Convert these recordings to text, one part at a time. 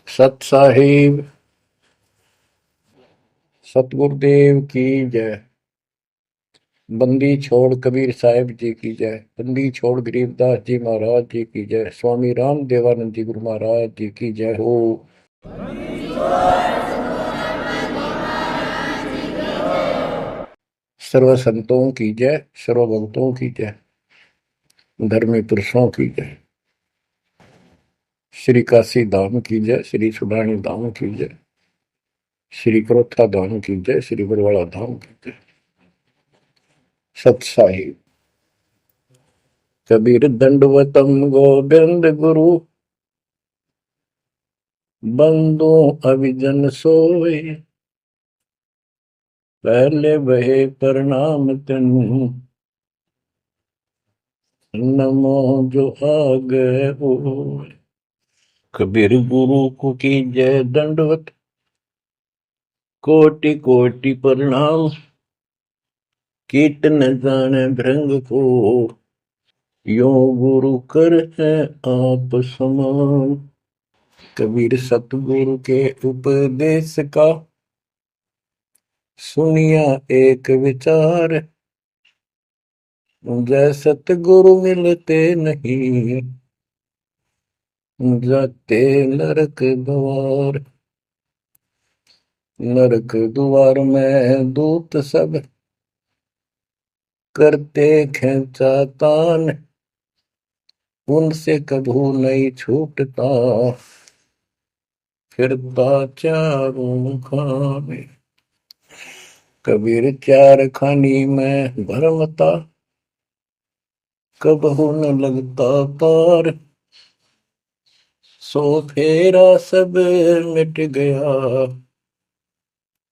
सत साहिब सतगुरुदेव की जय। बंदी छोड़ कबीर साहिब जी की जय। बंदी छोड़ गरीबदास जी महाराज जी की जय। स्वामी राम देवानंद जी गुरु महाराज जी की जय हो। सर्व संतों की जय, सर्व भक्तों की जय, धर्मी पुरुषों की जय। श्री काशी धाम की जय, श्री सुडानी धाम की जय, श्री क्रोथा धाम की जय, श्री बरवाड़ा धाम की जय। सत साहिब कबीर दंडवतम गोविंद गुरु, बंदो अभिजन सोए, पहले बहे प्रणाम तन, नमो जो आगे हो। कबीर गुरु को की जय दंडवत, कोटि कोटि प्रणाम, कीर्तन जाने भृंग को, यो गुरु कर है आप समान। कबीर सतगुरु के उपदेश का, सुनिया एक विचार, जय सतगुरु मिलते नहीं, जाते नरक द्वार। नरक द्वार में दूत सब, करते खेचा तान, उनसे कभू नहीं छूटता, फिरता चारों खाने। कबीर चार खानी में भरमता, कबहू न लगता पार, सो फेरा सब मिट गया,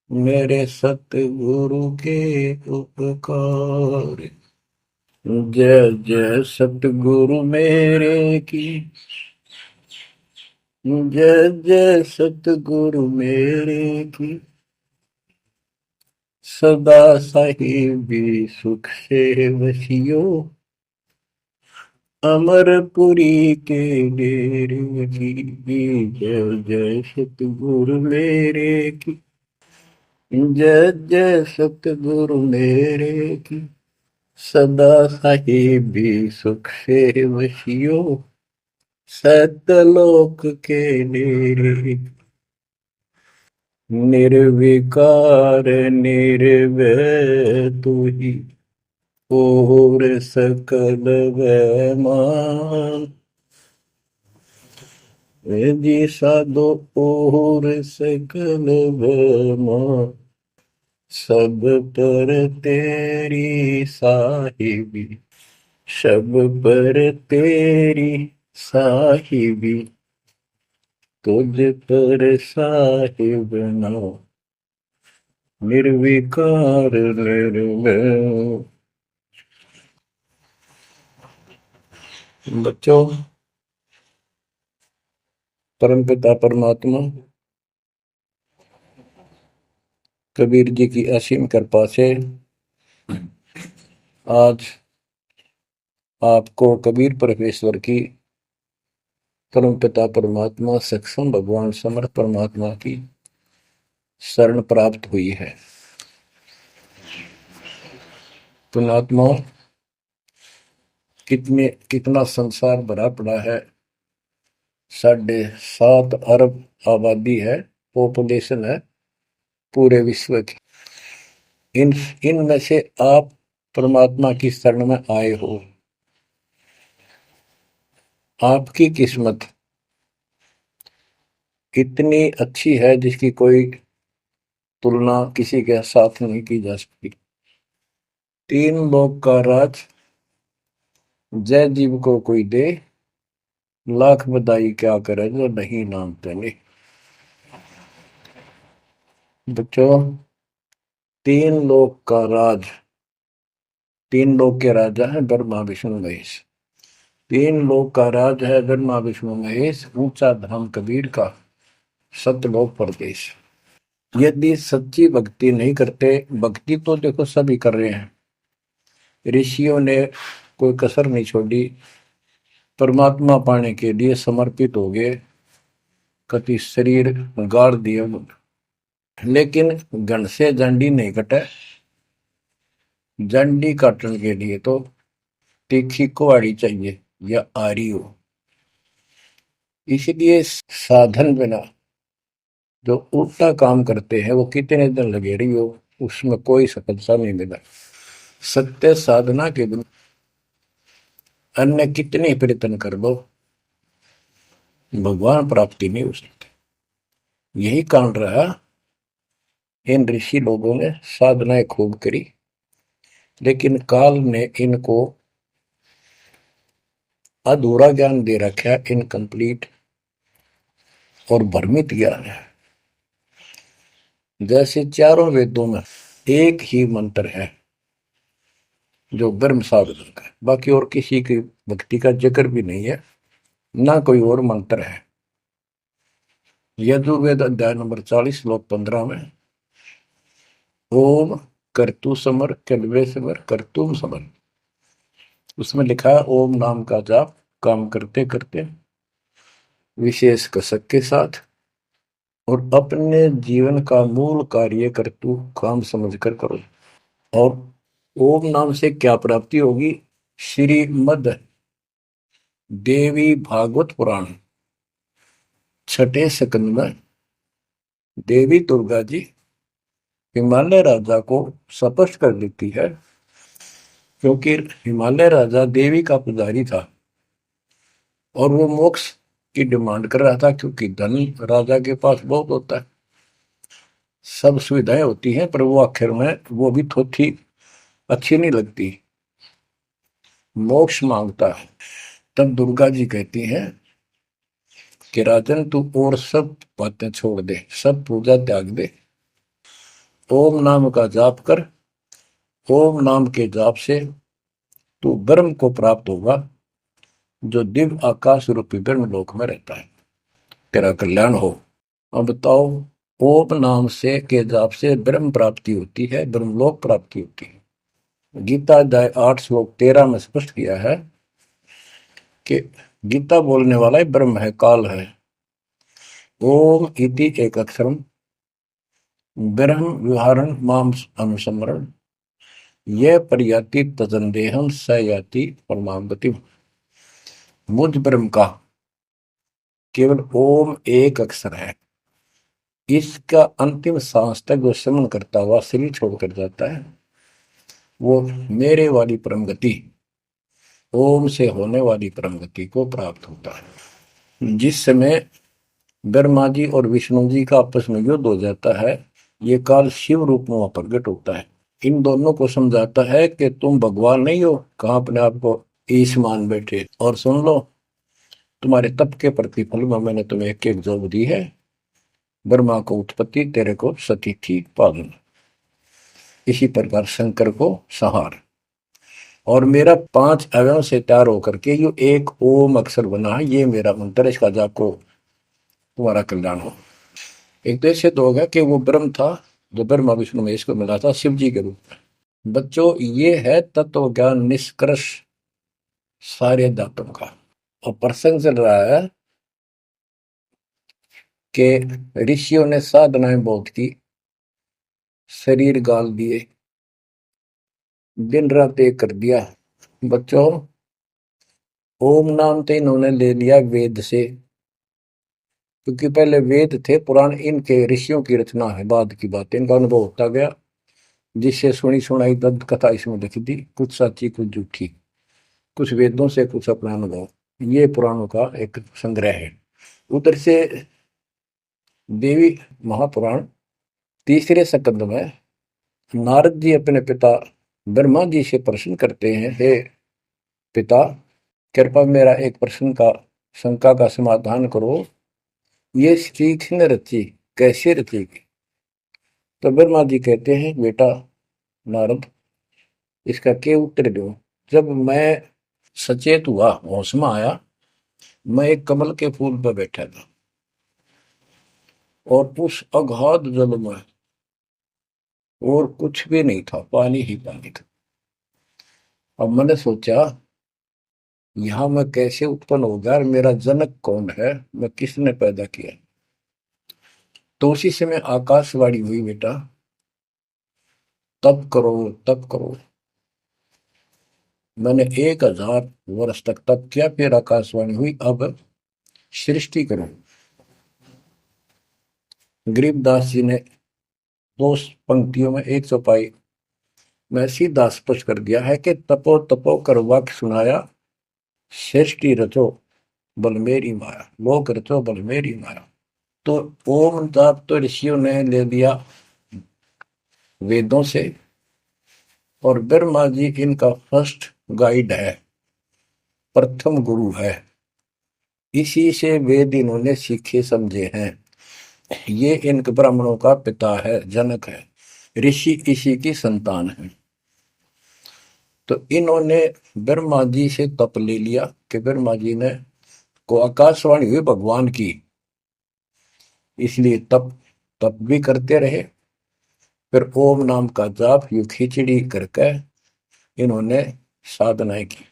मेरे सतगुरु के उपकार। जय जय सतगुरु मेरे की, जय जय सतगुरु मेरे की, सदा साहिबी सुख से वसियो, अमरपुरी के डेरे की। जय जय सतगुरु मेरे की, जय जय सतगुरु मेरे की, सदा साहिबी सुख से वसियो, सतलोक के डेरे। निर्विकार निर्भय तू ही, और सकल वैमान, जी साधो और सकल वैमान, सब पर तेरी साहिबी, सब पर तेरी साहिबी, तुझ पर साहिब नाम, निर्विकार निर्भय। बच्चों, परमपिता परमात्मा कबीर जी की असीम कृपा से आज आपको कबीर परमेश्वर की, परमपिता परमात्मा सक्षम भगवान समर्थ परमात्मा की शरण प्राप्त हुई है। पुण्यात्मा, कितना संसार भरा पड़ा है। 7.5 अरब आबादी है, पॉपुलेशन है पूरे विश्व की। इनमें से आप परमात्मा की शरण में आए हो। आपकी किस्मत इतनी अच्छी है जिसकी कोई तुलना किसी के साथ नहीं की जा सकती। 3 लोक का राज जय जीव को कोई दे, लाख बधाई क्या करे जो नहीं नाम तेने। बच्चों, 3 लोक का राज, 3 लोक के राजा है ब्रह्मा विष्णु महेश। 3 लोक का राज है ब्रह्मा विष्णु महेश, ऊंचा धाम कबीर का, सतलोक परदेश। यदि सच्ची भक्ति नहीं करते, भक्ति तो देखो सभी कर रहे हैं, ऋषियों ने कोई कसर नहीं छोड़ी, परमात्मा पाने के लिए समर्पित हो गए। कति शरीर गाड़ दिए, लेकिन घन से जंडी नहीं कटे। जंडी काटने के लिए तो तीखी कुहाड़ी चाहिए या आरी हो। इसलिए साधन बिना जो उल्टा काम करते हैं वो कितने दिन लगे रही हो, उसमें कोई सफलता नहीं मिला। सत्य साधना के बिना अन्य कितने प्रयत्न कर लो, भगवान प्राप्ति नहीं हो सकती। यही कारण रहा, इन ऋषि लोगों ने साधनाएं खूब करी, लेकिन काल ने इनको अधूरा ज्ञान दे रखा है, इनकम्प्लीट और भ्रमित ज्ञान है। जैसे चारों वेदों में एक ही मंत्र है जो ब्रह्म साधन का, बाकी और किसी की भक्ति का जिक्र भी नहीं है, ना कोई और मंत्र है। यजुर्वेद अध्याय नंबर 40 श्लोक 15 में ओम कर्तु समर कलवे समर कर्तुम समर, उसमें लिखा है ओम नाम का जाप काम करते करते विशेष कसक के साथ और अपने जीवन का मूल कार्य कर्तु काम समझकर करो। और ओम नाम से क्या प्राप्ति होगी? श्रीमद देवी भागवत पुराण छठे स्कंद में देवी दुर्गा जी हिमालय राजा को स्पष्ट कर देती है, क्योंकि हिमालय राजा देवी का पुजारी था और वो मोक्ष की डिमांड कर रहा था, क्योंकि धन राजा के पास बहुत होता है, सब सुविधाएं होती हैं, पर वो आखिर में वो भी थोड़ी अच्छी नहीं लगती, मोक्ष मांगता है। तब दुर्गा जी कहती हैं कि राजन तू और सब बातें छोड़ दे, सब पूजा त्याग दे, ओम नाम का जाप कर। ओम नाम के जाप से तू ब्रह्म को प्राप्त होगा, जो दिव्य आकाश रूपी ब्रह्म लोक में रहता है, तेरा कल्याण हो। अब बताओ, ओम नाम से के जाप से ब्रह्म प्राप्ति होती है, ब्रह्मलोक प्राप्ति होती है। गीता अध्याय 8 श्लोक 13 में स्पष्ट किया है कि गीता बोलने वाला ही ब्रह्म है, काल है। ओम इति एक अक्षरम ब्रह्म विहारण माम अनुसमरण ये पर्याति तजंदेहम स याति परमाम गति। मुझ ब्रह्म का केवल ओम एक अक्षर है, इसका अंतिम सांस तक जो श्रवण करता हुआ शरीर छोड़कर जाता है, वो मेरे वाली परम गति, ओम से होने वाली परम गति को प्राप्त होता है। जिस समय ब्रह्मा जी और विष्णु जी का आपस में युद्ध हो जाता है, ये काल शिव रूप में प्रकट होता है, इन दोनों को समझाता है कि तुम भगवान नहीं हो, कहां अपने आप को ईश मान बैठे, और सुन लो तुम्हारे तप के प्रतिफल में मैंने तुम्हें एक एक जोग दी है, ब्रह्मा को उत्पत्ति, तेरे को सतीथि पालन, इसी प्रकार शंकर को संहार, और मेरा 5 अवयव से तैयार होकर के ये एक ओम अक्षर बना है, ये मेरा मंत्र, इसका जाप को तुम्हारा कल्याण हो। एक तो ऐसे तो होगा कि वो ब्रह्म था जो ब्रह्मा विष्णु महेश को मिला था शिव जी के रूप में। बच्चों, ये है तत्व ज्ञान निष्कर्ष सारे दातों का। और प्रसंग चल रहा है कि ऋषियों ने साधनाएं बहुत की, शरीर गाल दिए, दिन रात एक कर दिया। बच्चों, ओम नाम तो इन्होंने ले लिया वेद से, क्योंकि पहले वेद थे पुराण, इनके ऋषियों की रचना है, बाद की बात, इनका अनुभव होता गया, जिससे सुनी सुनाई दंत कथा इसमें लिखी थी, कुछ सच्ची कुछ झूठी, कुछ वेदों से कुछ अपना अनुभव, ये पुराणों का एक संग्रह है। उधर से देवी महापुराण तीसरे स्कंद में नारद जी अपने पिता ब्रह्मा जी से प्रश्न करते हैं, हे पिता, कृपा मेरा एक प्रश्न का शंका का समाधान करो, ये सृष्टि किसने रची, कैसे रचेगी? तो ब्रह्मा जी कहते हैं, बेटा नारद, इसका क्या उत्तर दो? जब मैं सचेत हुआ, होश में आया, मैं एक कमल के फूल पर बैठा था और उस अगाध जल में और कुछ भी नहीं था, पानी ही पानी था। अब मैंने सोचा, यहां मैं कैसे उत्पन्न हो गया, मेरा जनक कौन है, मैं किसने पैदा किया? तो उसी समय आकाशवाणी हुई, बेटा तप करो, तप करो। मैंने 1000 वर्ष तक तप किया, फिर आकाशवाणी हुई, अब सृष्टि करो। गरीबदास जी ने दो पंक्तियों में एक चौपाई में सीधा स्पष्ट कर दिया है कि तपो तपो कर वाक्य सुनाया, सृष्टि रचो बल मेरी माया, लोक रचो बल मेरी माया। तो ओम जाप तो ऋषियों ने ले लिया वेदों से, और ब्रह्मा जी इनका फर्स्ट गाइड है, प्रथम गुरु है। इसी से वेद इन्होंने सीखे समझे हैं। ये इन ब्राह्मणों का पिता है, जनक है, ऋषि इसी की संतान है। तो इन्होंने ब्रह्मा जी से तप ले लिया कि ब्रह्मा जी ने को आकाशवाणी हुई भगवान की, इसलिए तप तप भी करते रहे। फिर ओम नाम का जाप यू खिचड़ी करके इन्होंने साधनाएं की।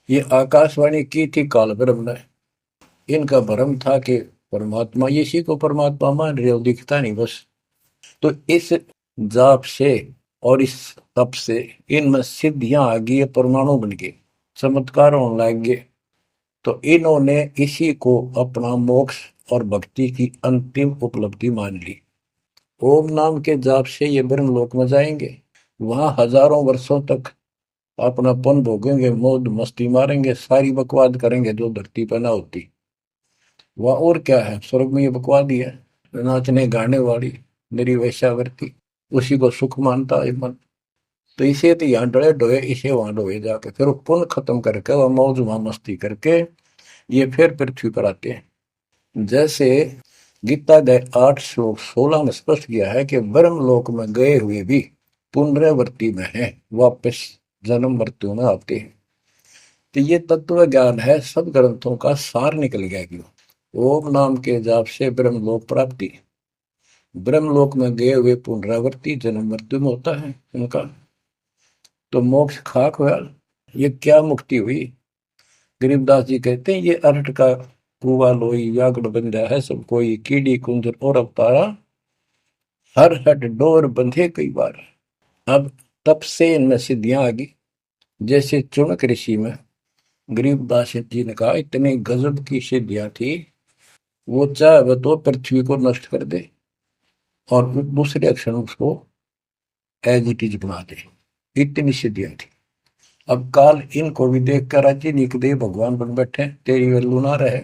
ये आकाशवाणी की थी काल ब्रह्म ने। इनका भ्रम था कि परमात्मा, इसी को परमात्मा मान रहे हो, दिखता नहीं बस। तो इस जाप से और इस तप से इनमें सिद्धियां आ गई, परमाणु बन गए, चमत्कार होने लग गए। तो इन्होंने इसी को अपना मोक्ष और भक्ति की अंतिम उपलब्धि मान ली। ओम नाम के जाप से ये ब्रह्मलोक में जाएंगे, वहां हजारों वर्षों तक अपना पन भोगेंगे, मौज मस्ती मारेंगे, सारी बकवाद करेंगे जो धरती पर ना होती। वह और क्या है, स्वर्ग में ये बकवाद ही है, नाचने गाने वाली मेरी वैश्यावृत्ति, उसी को सुख मानता है मन। तो इसे तो यहाँ डरे डोए, इसे वहां डोए जाके, फिर वो पुण्य खत्म करके वह मौज वहां मस्ती करके ये फिर पृथ्वी पर आते हैं। जैसे गीता गए 8 श्लोक 16 में स्पष्ट किया है कि ब्रह्म लोक में गए हुए भी पुनरावृत्ति में है, वापस जन्म मृत्यु में आते हैं। तो ये तत्व ज्ञान है, सब ग्रंथों का सार निकल गया क्यों। ओम नाम के जाप से ब्रह्मलोक प्राप्ति, ब्रह्मलोक में गए हुए पुनरावृत्ति जन्म मृत्यु में होता है उनका। तो मोक्ष खाक हुआ, ये क्या मुक्ति हुई। गरीबदास जी कहते हैं, ये अरट का कुआ लोई व्याकुल बंधा है सब कोई, कीड़ी कुंजर और अवतारा, हर हट डोर बंधे कई बार। अब तब से इनमें सिद्धियां आ गई। जैसे चुनक ऋषि में गरीबदास जी ने कहा, इतनी गजब की सिद्धियां थी, वो चाहे वह तो पृथ्वी को नष्ट कर दे और दूसरे क्षण उसको एज इट इज बना दे, इतनी सिद्धियां थी। अब काल इनको भी देख कर राजी निकदे भगवान बन बैठे, तेरी वैल्यू ना रहे।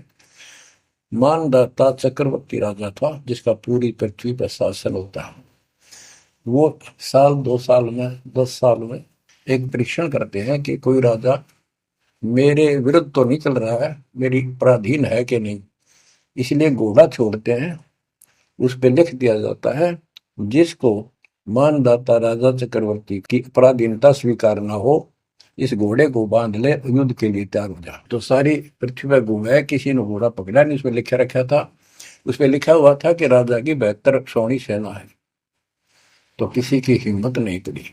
मानदाता चक्रवर्ती राजा था जिसका पूरी पृथ्वी पर शासन होता है। वो साल 2 साल में 10 साल में एक परीक्षण करते हैं कि कोई राजा मेरे विरुद्ध तो नहीं चल रहा है, मेरी पराधीन है कि नहीं। इसलिए घोड़ा छोड़ते हैं, उस पर लिख दिया जाता है, जिसको मानदाता राजा चक्रवर्ती की पराधीनता स्वीकार न हो, इस घोड़े को बांध ले, युद्ध के लिए तैयार हो जा। तो सारी पृथ्वी पर घूमे, किसी ने घोड़ा पकड़ा नहीं। उसमें लिखा रखा था, उसमें लिखा हुआ था कि राजा की 72 सौणी सेना है। तो किसी की हिम्मत नहीं पड़ी।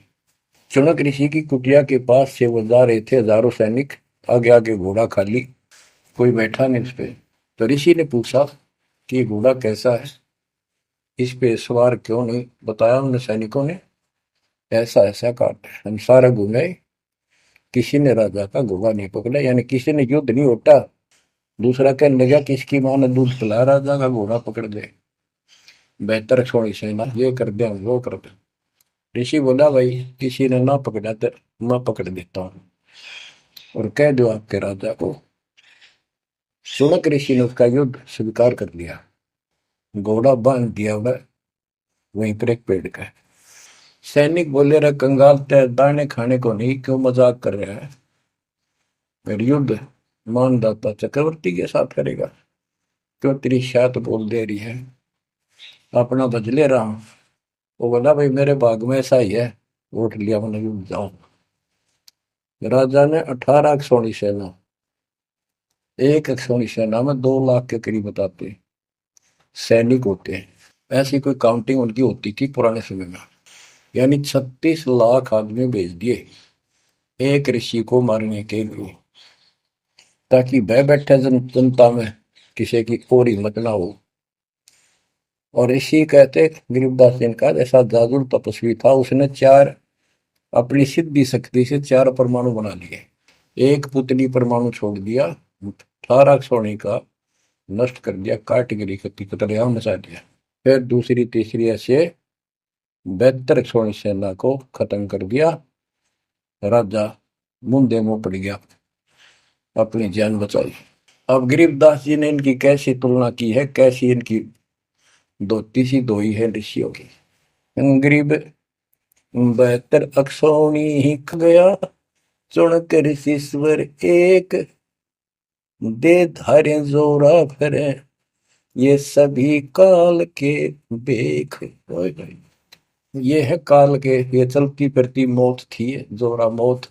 चुनक ऋषि की कुटिया के पास से वो जा रहे थे, हजारों सैनिक, आगे आगे घोड़ा खाली, कोई बैठा नहीं उस पे। तो ऋषि ने पूछा कि ये घोड़ा कैसा है, इस पे सवार क्यों नहीं। बताया उन सैनिकों ने, ऐसा ऐसा काट हम सारा घूमे, किसी ने राजा का घोड़ा नहीं पकड़ा, यानी किसी ने युद्ध नहीं उठा। दूसरा कहने लगा किसकी मां ने दूध पिला, राजा का घोड़ा पकड़ दे, बेहतर छोड़ी सेना, ये कर दे वो कर दे। ऋषि बोला, भाई किसी ने ना पकड़ा तो मैं पकड़ देता हूँ, और कह दो आपके राजा को। सुनक ऋषि ने उसका युद्ध स्वीकार कर लिया, घोड़ा बांध दिया वह वहीं पर एक पेड़ का। सैनिक बोले, रहा कंगाल तय दाने खाने को नहीं, क्यों मजाक कर रहा है, फिर युद्ध मानदाता चक्रवर्ती के साथ करेगा, क्यों तेरी शायद बोल दे रही है, अपना बदले रहा हूं। वो बोला, भाई मेरे भाग में ऐसा ही है, वोट लिया मैंने, युद्ध जाऊं। राजा ने 18 अक्षौणी सेना, एक अक्षौणी सेना में 2 लाख के करीब बताते सैनिक होते हैं, ऐसी कोई काउंटिंग उनकी होती थी पुराने समय में। यानी 36 लाख आदमी भेज दिए एक ऋषि को मारने के लिए, ताकि वह बैठे जनता में किसी की और हिम्मत ना हो। और ऋषि कहते गरीबदास जी ने कहा ऐसा जादू तपस्वी था, उसने चार अपनी सिद्धि शक्ति से चार परमाणु बना लिए, एक पुतली परमाणु छोड़ दिया, 18 सोने का नष्ट कर दिया, काट गिरी कतलेआम मचा दिया। फिर दूसरी तीसरी ऐसे 72 सोनी सेना को खत्म कर दिया। राजा मुंदे मुंह पड़ गया, अपनी जान बचाई। अब गरीबदास जी ने इनकी कैसी तुलना की है, कैसी इनकी धोती सी धोई है ऋषियों की। गरीब 72 अक्षौणी ही ख गया, चुणकर ऋषिश्वर एक, दे धारे जोरा फिरे, ये सभी काल के बेख। ये है काल के, ये चलती फिरती मौत थी, जोरा मौत,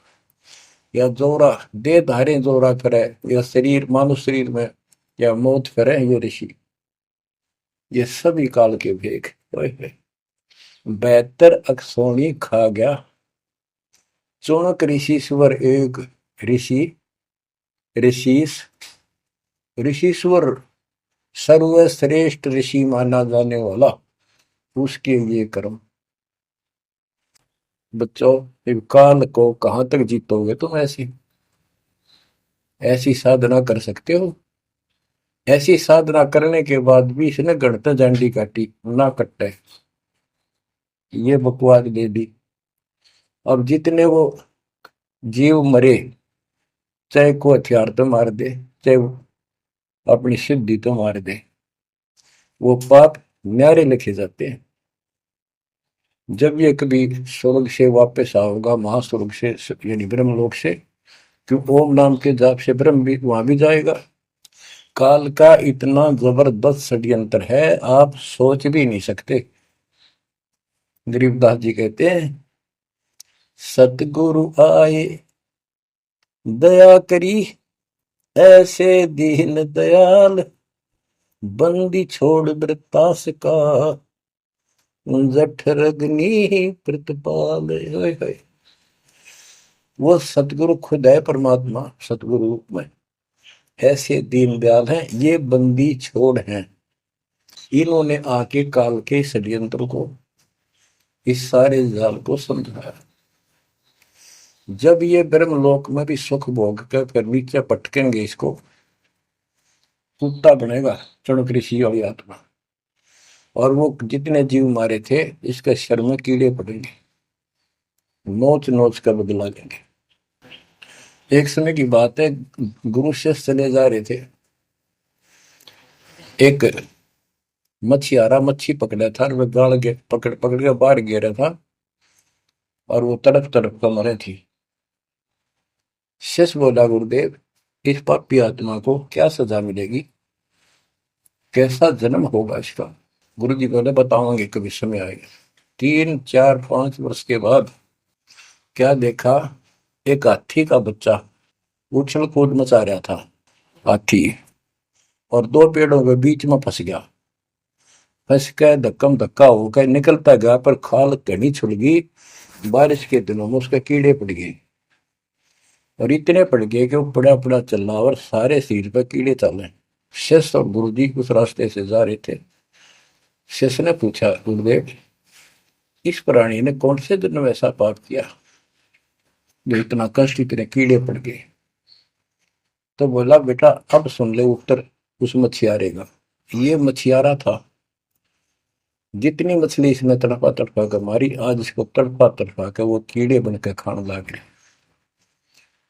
या जोरा दे धारे जोरा फिरे, या शरीर मानव शरीर में या मौत फिरे, ये ऋषि, ये सभी काल के भेख। 72 अक्षौणी खा गया, चुणक ऋषिश्वर एक, ऋषि ऋषिस ऋषिश्वर सर्वश्रेष्ठ ऋषि माना जाने वाला, उसके ये कर्म। बच्चों, काल को कहां तक जीतोगे तुम? ऐसी ऐसी साधना कर सकते हो? ऐसी साधना करने के बाद भी इसने गणत झंडी काटी ना कट्टे, ये बकवास दे दी। अब जितने वो जीव मरे, चाहे को हथियार तो मार दे, चाहे वो अपनी सिद्धि तो मार दे, वो पाप न्यारे लिखे जाते हैं। जब ये कभी स्वर्ग से वापस आओगा, महास्वर्ग से यानी ब्रह्मलोक से, क्यों ओम नाम के जाप से ब्रह्म भी वहां भी जाएगा। काल का इतना जबरदस्त षड्यंत्र है, आप सोच भी नहीं सकते। गरीबदास जी कहते हैं, सतगुरु आए दया करी, ऐसे दीन दयाल, बंदी छोड़ वृतास का, जठरग्नि प्रतिपाल। वो सतगुरु खुद है, परमात्मा सतगुरु रूप में ऐसे दीन दयाल हैं, ये बंदी छोड़ हैं। इन्होंने आके काल के षड्यंत्र को, इस सारे जाल को समझाया। जब ये ब्रह्मलोक में भी सुख भोग कर फिर नीचे पटकेंगे, इसको कुत्ता बनेगा चणक ऋषि वाली आत्मा, और वो जितने जीव मारे थे इसके शर में कीड़े पड़ेंगे, नोच नोच कर बदला लेंगे। एक समय की बात है, गुरु शिष्य चले जा रहे थे, एक मछियारा मच्छी पकड़ा था, वह गाड़ के पकड़ पकड़ के बाहर गिरा था, और वो तड़प तड़प कर मरे थी। शिष्य बोला, गुरुदेव इस पापी आत्मा को क्या सजा मिलेगी, कैसा जन्म होगा इसका? गुरु जी बोले, बताओगे कभी समय आएगा। 3 4 5 वर्ष के बाद क्या देखा, एक हाथी का बच्चा उछल कूद मचा रहा था, हाथी, और दो पेड़ों के बीच में फंस गया। फंस के धक्कम धक्का होकर निकलता गया, पर खाल घनी छुड़ गई, बारिश के दिनों में उसके कीड़े पड़ गए, और इतने पड़ गए कि वो पड़ा पड़ा चल रहा, और सारे शरीर पर कीड़े चले। शिष्य और गुरु जी उस रास्ते से जा रहे थे। शिष्य ने पूछा, गुरुदेव इस प्राणी ने कौन से दिन में ऐसा पाप किया जो इतना कष्ट, इतने कीड़े पड़ गए? तो बोला, बेटा अब सुन ले उत्तर उस मछियारे का। ये मछियारा था, जितनी मछली इसने तड़पा तड़पा कर मारी, आज इसको तड़पा तड़पा कर वो कीड़े बनकर खाने लग गए।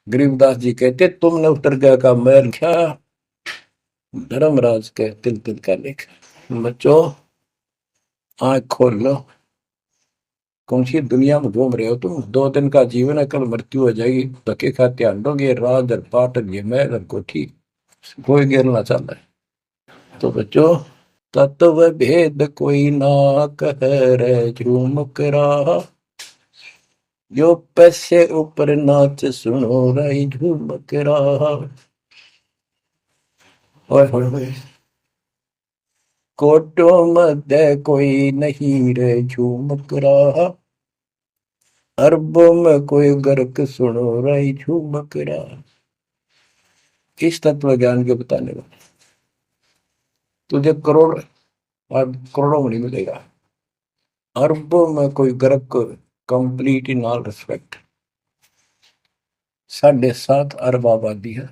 गरीबदास जी कहते, तुमने उत्तर गया का मैल क्या, धर्मराज के तिल तिल का लेख। बच्चों आंख खोल लो, कौन सी दुनिया में घूम रहे हो तुम? 2 दिन का जीवन है, कल मृत्यु हो जाएगी, धक्के खाते आंडोगे, राज और पाट ये महल और कोठी, कोई गिरना चाहता है। तो बच्चों, तत्व भेद कोई ना कह रे झूमक रहा, जो पैसे ऊपर नाच सुनो रही झूमक रहा। कोटो मध्य कोई नहीं रे झूमक रहा, अरबों में कोई गर्क सुनो रही झूमक रहा। इस तत्व ज्ञान के बताने वाले तुझे करोड़ और करोड़ों में नहीं मिलेगा, अरबों में कोई ग्रह को, कंप्लीट इन ऑल रिस्पेक्ट। 7.5 अरब आबादी है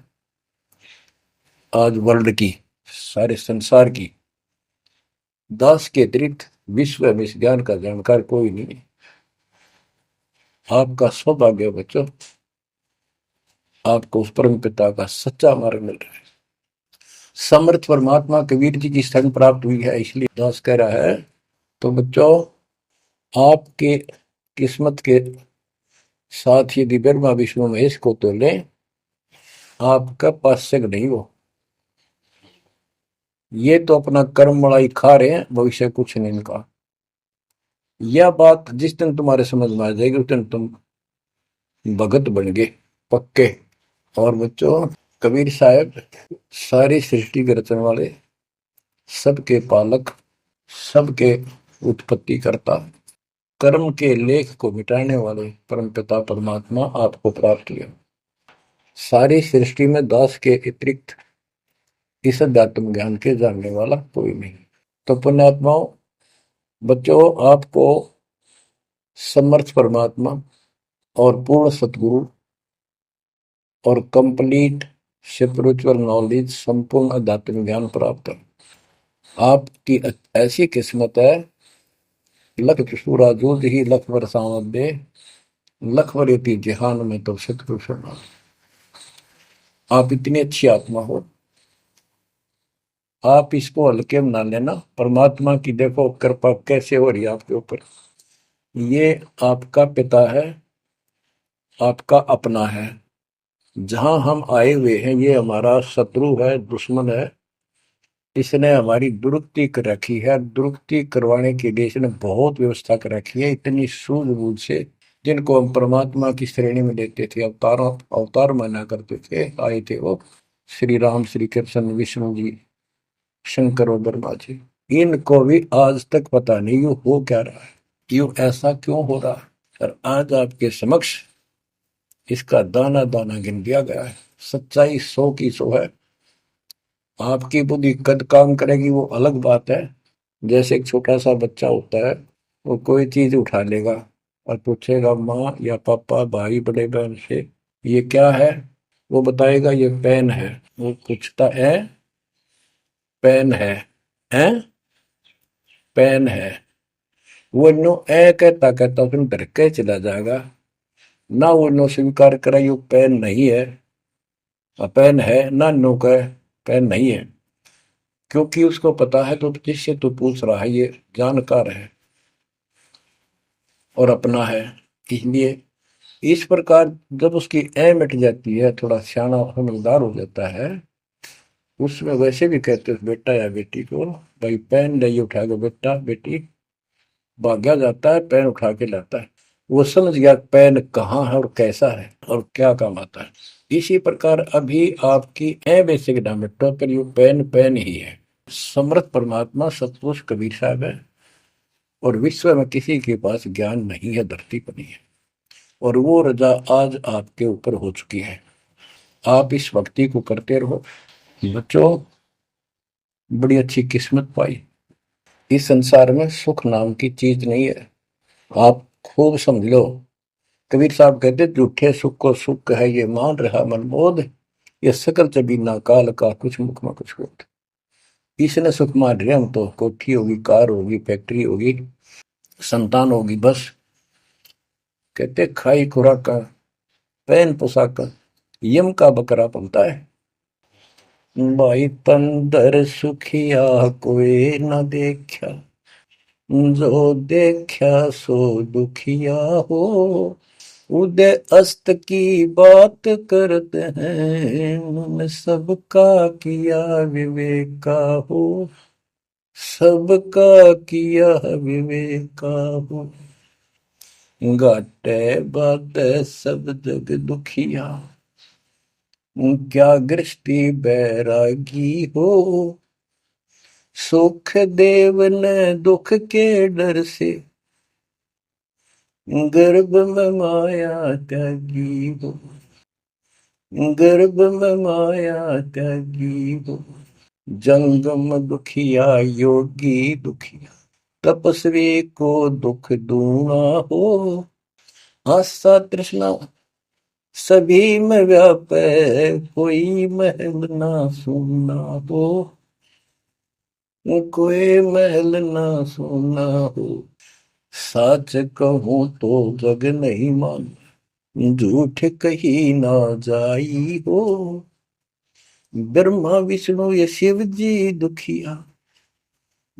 आज वर्ल्ड की, सारे संसार की। 10 के अतिरिक्त विश्व में इस ज्ञान का जानकार कोई नहीं है। आपका सौभाग्य बच्चों, आपको उस परम पिता का सच्चा मार्ग मिल रहा है। समर्थ परमात्मा कबीर जी की शरण प्राप्त हुई है, इसलिए दास कह रहा है। तो बच्चों, आपके किस्मत के साथ यदि ब्रह्मा विष्णु महेश को तो लें, आपका पास्यक नहीं हो। ये तो अपना कर्म मलाई खा रहे हैं, भविष्य कुछ नहीं इनका। यह बात जिस दिन तुम्हारे समझ में आ जाएगी, उस दिन तुम भगत बन गए पक्के। और बच्चों, कबीर साहब सारी सृष्टि के रचने वाले, सबके पालक, सबके उत्पत्ति करता, कर्म के लेख को मिटाने वाले परम पिता परमात्मा आपको प्राप्त हुए। सारी सृष्टि में दास के अतिरिक्त इस अध्यात्म ज्ञान के जानने वाला कोई नहीं। तो पुण्यात्माओं, बच्चों, आपको समर्थ परमात्मा और पूर्ण सतगुरु और कंप्लीट स्पिरिचुअल नॉलेज, संपूर्ण अध्यात्म ज्ञान प्राप्त है। आपकी ऐसी किस्मत है, लख चुसूरा जूझ ही लख बरसावत दे, लख वरेती जिहान में तो सतपुरुष। आप इतनी अच्छी आत्मा हो, आप इसको हल्के में ना लेना। परमात्मा की देखो कृपा कैसे हो रही है आपके ऊपर। ये आपका पिता है, आपका अपना है। जहां हम आए हुए हैं, ये हमारा शत्रु है, दुश्मन है। इसने हमारी दुरुक्ति कर रखी है। दुरुक्ति करवाने के लिए इसने बहुत व्यवस्था कर रखी है, इतनी सूझबूझ से। जिनको हम परमात्मा की श्रेणी में लेते थे, अवतार माना करते थे, आए थे वो श्री राम, श्री कृष्ण, विष्णु जी, शंकर और ब्रह्मा जी। इनको भी आज तक पता नहीं यू हो क्या रहा है, क्यों ऐसा क्यों हो रहा है। और आज आपके समक्ष इसका दाना दाना गिन दिया गया है। सच्चाई 100 की 100 है। आपकी बुद्धि कद काम करेगी वो अलग बात है। जैसे एक छोटा सा बच्चा होता है, वो कोई चीज उठा लेगा और पूछेगा माँ या पापा, भाई, बड़े बहन से, ये क्या है। वो बताएगा ये पेन है। वो पूछता है पेन है पेन है। वो नो ए कहता कहता उसमें डर के चला जाएगा ना। वो नो स्वीकार करे ये पेन नहीं है, पेन है ना, नो कहे पेन नहीं है। क्योंकि उसको पता है तो जिससे तू पूछ रहा है ये जानकार है और अपना है। इसलिए इस प्रकार जब उसकी ए मिट जाती है, थोड़ा सियाना समझदार हो जाता है, उसमें वैसे भी कहते हैं बेटा या बेटी को, भाई पेन नहीं उठाएगा बेटा बेटी, भाग्या जाता है पेन उठा के लाता है। वो समझ गया पेन कहाँ है और कैसा है और क्या काम आता है। इसी प्रकार अभी आपकी ए बेसिक ना मिटो, पर ये पेन पेन ही है। समर्थ परमात्मा सतपुरुष कबीर साहब है, और विश्व में किसी के पास ज्ञान नहीं है, धरती पर नहीं है। और वो रजा आज आपके ऊपर हो चुकी है। आप इस भक्ति को करते रहो बच्चों। बड़ी अच्छी किस्मत पाई। इस संसार में सुख नाम की चीज नहीं है, आप खूब समझ लो। कबीर साहब कहते झूठे सुख को सुख है ये मान रहा मनमोद, ये सकल जबीना काल का कुछ मुख में कुछ बोध। इसने सुख मान रहे हम तो, कोठी होगी, कार होगी, फैक्ट्री होगी, संतान होगी, बस। कहते खाई खुराक का, पहन पोशाक का, यम का बकरा पलता है। भाई पंदर सुखिया कोई न देखा, जो देखा सो दुखिया हो। उदय अस्त की बात करते हैं, उन्होंने सबका किया विवेका हो, सबका किया विवेका हो। घाटे बाटे सब जग दुखिया, क्या गृष्टि बैरागी हो। सुख देव ने दुख के डर से, गर्भ में माया त्यागी हो, गर्भ में माया त्यागी हो। जंगम दुखिया योगी दुखिया, तपस्वी को दुख दूना हो। आशा तृष्णा सभी में व्यापे, कोई महल ना सुना हो। कोई महल ना सुना हो। सच कहूं तो जग नहीं मान, झूठ कही ना जाई हो। ब्रह्मा विष्णु ये शिव जी दुखिया,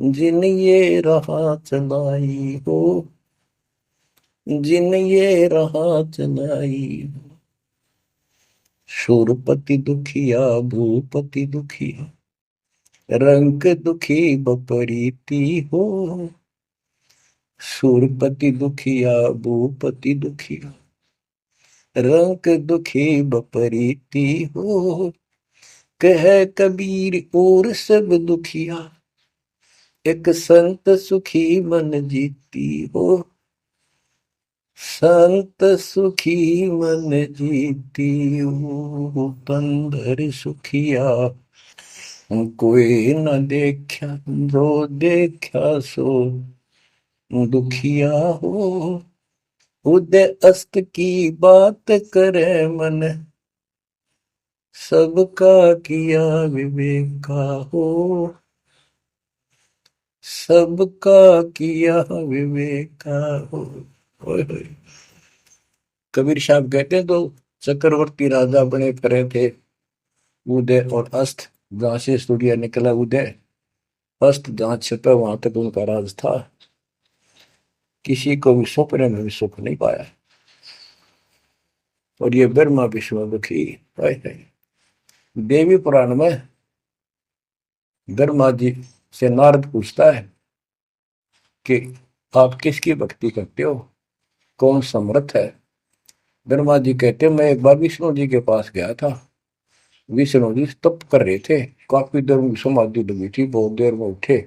जिन ये राह चलाई हो। जिन ये राह चलाई हो। शूरपति दुखिया भूपति दुखिया, रंग दुखी बपरीती हो। शूरपति दुखिया भूपति दुखिया, रंग दुखी बपरीती हो। कह कबीर और सब दुखिया, एक संत सुखी मन जीती हो। संत सुखी मन जीती हो। तंदर सुखिया कोई न देखा, जो देखा सो दुखिया हो। उदय अस्त की बात करे मन, सबका किया विवेका हो। सबका किया विवेका हो। ओए होए। कबीर साहब कहते हैं तो चक्रवर्ती राजा बने करे थे। उदय और अस्त, जहां से सूर्य निकला उदय, अस्त जहां छिपा वहां तक उनका राज था। किसी को भी सपने में भी सुख नहीं पाया। और ये ब्रह्मा विष्णु दुखी। देवी पुराण में ब्रह्मा जी से नारद पूछता है कि आप किसकी भक्ति करते हो, कौन समर्थ है। ब्रह्मा जी कहते मैं एक बार विष्णु जी के पास गया था। विष्णु जी तप कर रहे थे, काफी देर में समाधि लगी थी, बहुत देर में उठे।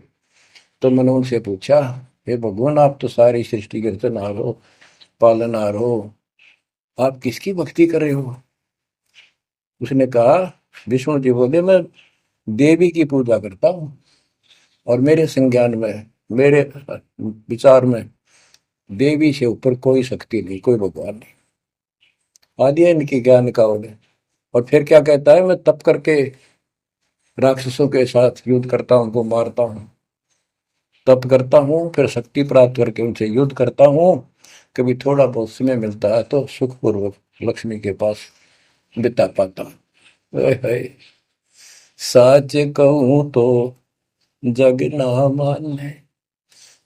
तो मैंने उनसे पूछा, हे भगवान आप तो सारी सृष्टि के रचनहार हो, पालनहार हो, आप किसकी भक्ति कर रहे हो। उसने कहा, विष्णु जी बोले मैं देवी की पूजा करता हूँ, और मेरे संज्ञान में, मेरे विचार में देवी से ऊपर कोई शक्ति नहीं, कोई भगवान नहीं। आदि है इनकी ज्ञान का उन्हें। और फिर क्या कहता है, मैं तप करके राक्षसों के साथ युद्ध करता हूँ, उनको मारता हूँ, तप करता हूँ, फिर शक्ति प्राप्त करके उनसे युद्ध करता हूँ। कभी थोड़ा बहुत समय मिलता है तो सुखपूर्वक लक्ष्मी के पास बिता पाता हूँ। सच कहूँ तो जग ना माने,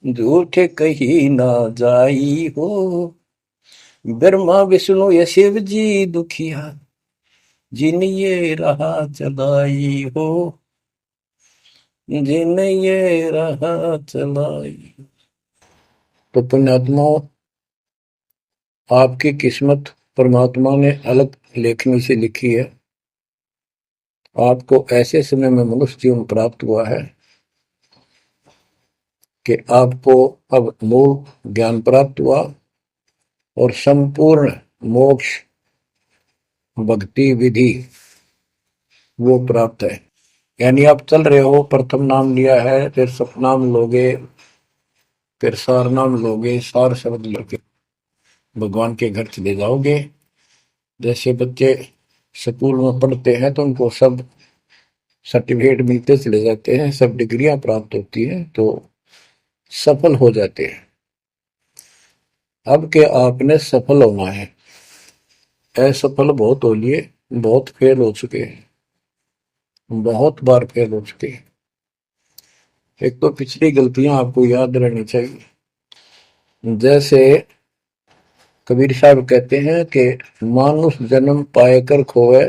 झूठ कही ना जाई हो। ब्रह्मा विष्णु ये शिव जी दुखिया, जिन ये राह चलाई हो। जिन ये राह चलाई। तो पुण्यात्माओं, आपकी किस्मत परमात्मा ने अलग लेखनी से लिखी है। आपको ऐसे समय में मनुष्य जीवन प्राप्त हुआ है कि आपको अब मूल ज्ञान प्राप्त हुआ और संपूर्ण मोक्ष भक्ति विधि वो प्राप्त है। यानी आप चल रहे हो, प्रथम नाम लिया है, फिर सतनाम लोगे, फिर सार नाम लोगे, सार शब्द लोगे, भगवान के घर चले जाओगे। जैसे बच्चे स्कूल में पढ़ते हैं तो उनको सब सर्टिफिकेट मिलते चले जाते हैं, सब डिग्रियां प्राप्त होती हैं, तो सफल हो जाते हैं। अब के आपने सफल होना है। असफल बहुत हो लिए, बहुत फेल हो चुके हैं, बहुत बार फेल हो चुके हैं। एक तो पिछली गलतियां आपको याद रहनी चाहिए। जैसे कबीर साहब कहते हैं कि मानुष जन्म पाएकर खोए,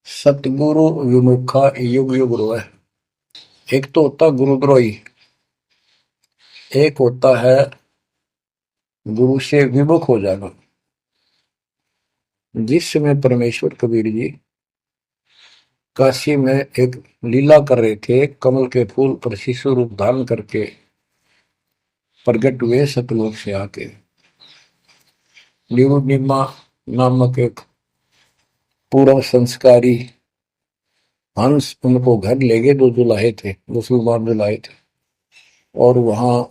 सतगुरु विमुखा युग युग रोए। एक तो होता गुरुद्रोही, एक होता है गुरु से विमुख हो जाना। जिस समय परमेश्वर कबीर जी काशी में एक लीला कर रहे थे, कमल के फूल पर शिशु रूप धारण करके प्रकट हुए सतलोक से आके। निमा नामक एक पूर्व संस्कारी हंस उनको घर ले गए, जो जुलाहे थे, मुसलमान जुलाहे थे, और वहां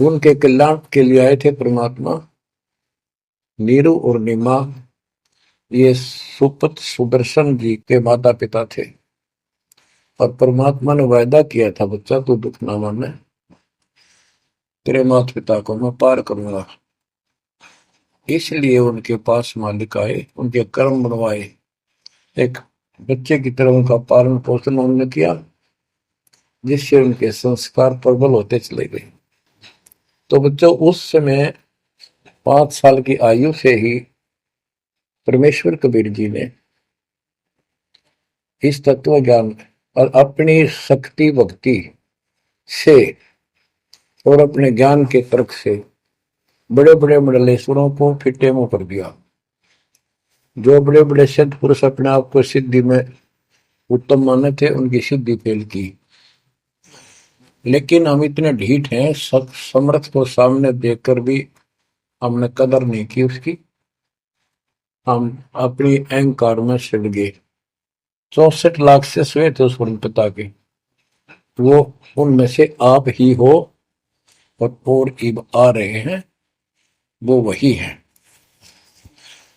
उनके कल्याण के लिए आए थे परमात्मा। नीरू और नीमा ये सुपत सुदर्शन जी के माता पिता थे, और परमात्मा ने वायदा किया था, बच्चा तू दुख ना माने, तेरे माता पिता को मैं पार करूंगा। इसलिए उनके पास मालिक आए, उनके कर्म बनवाए, एक बच्चे की तरह उनका पालन पोषण उन्होंने किया, जिससे उनके संस्कार प्रबल होते चले गए। तो बच्चों, उस समय 5 साल की आयु से ही परमेश्वर कबीर जी ने इस तत्व ज्ञान और अपनी शक्ति भक्ति से और अपने ज्ञान के तर्क से बड़े बड़े मंडलेश्वरों को फिटे मुंह कर दिया। जो बड़े बड़े सिद्ध पुरुष अपने आप को सिद्धि में उत्तम माने थे, उनकी सिद्धि फेल की। लेकिन हम इतने ढीठ हैं, समर्थ को सामने देखकर भी हमने कदर नहीं की उसकी। हम अपनी अहंकार में सिड़ गए। 64 लाख से हुए थे उस पिता के, वो उनमें से आप ही हो, और इब आ रहे हैं, वो वही है।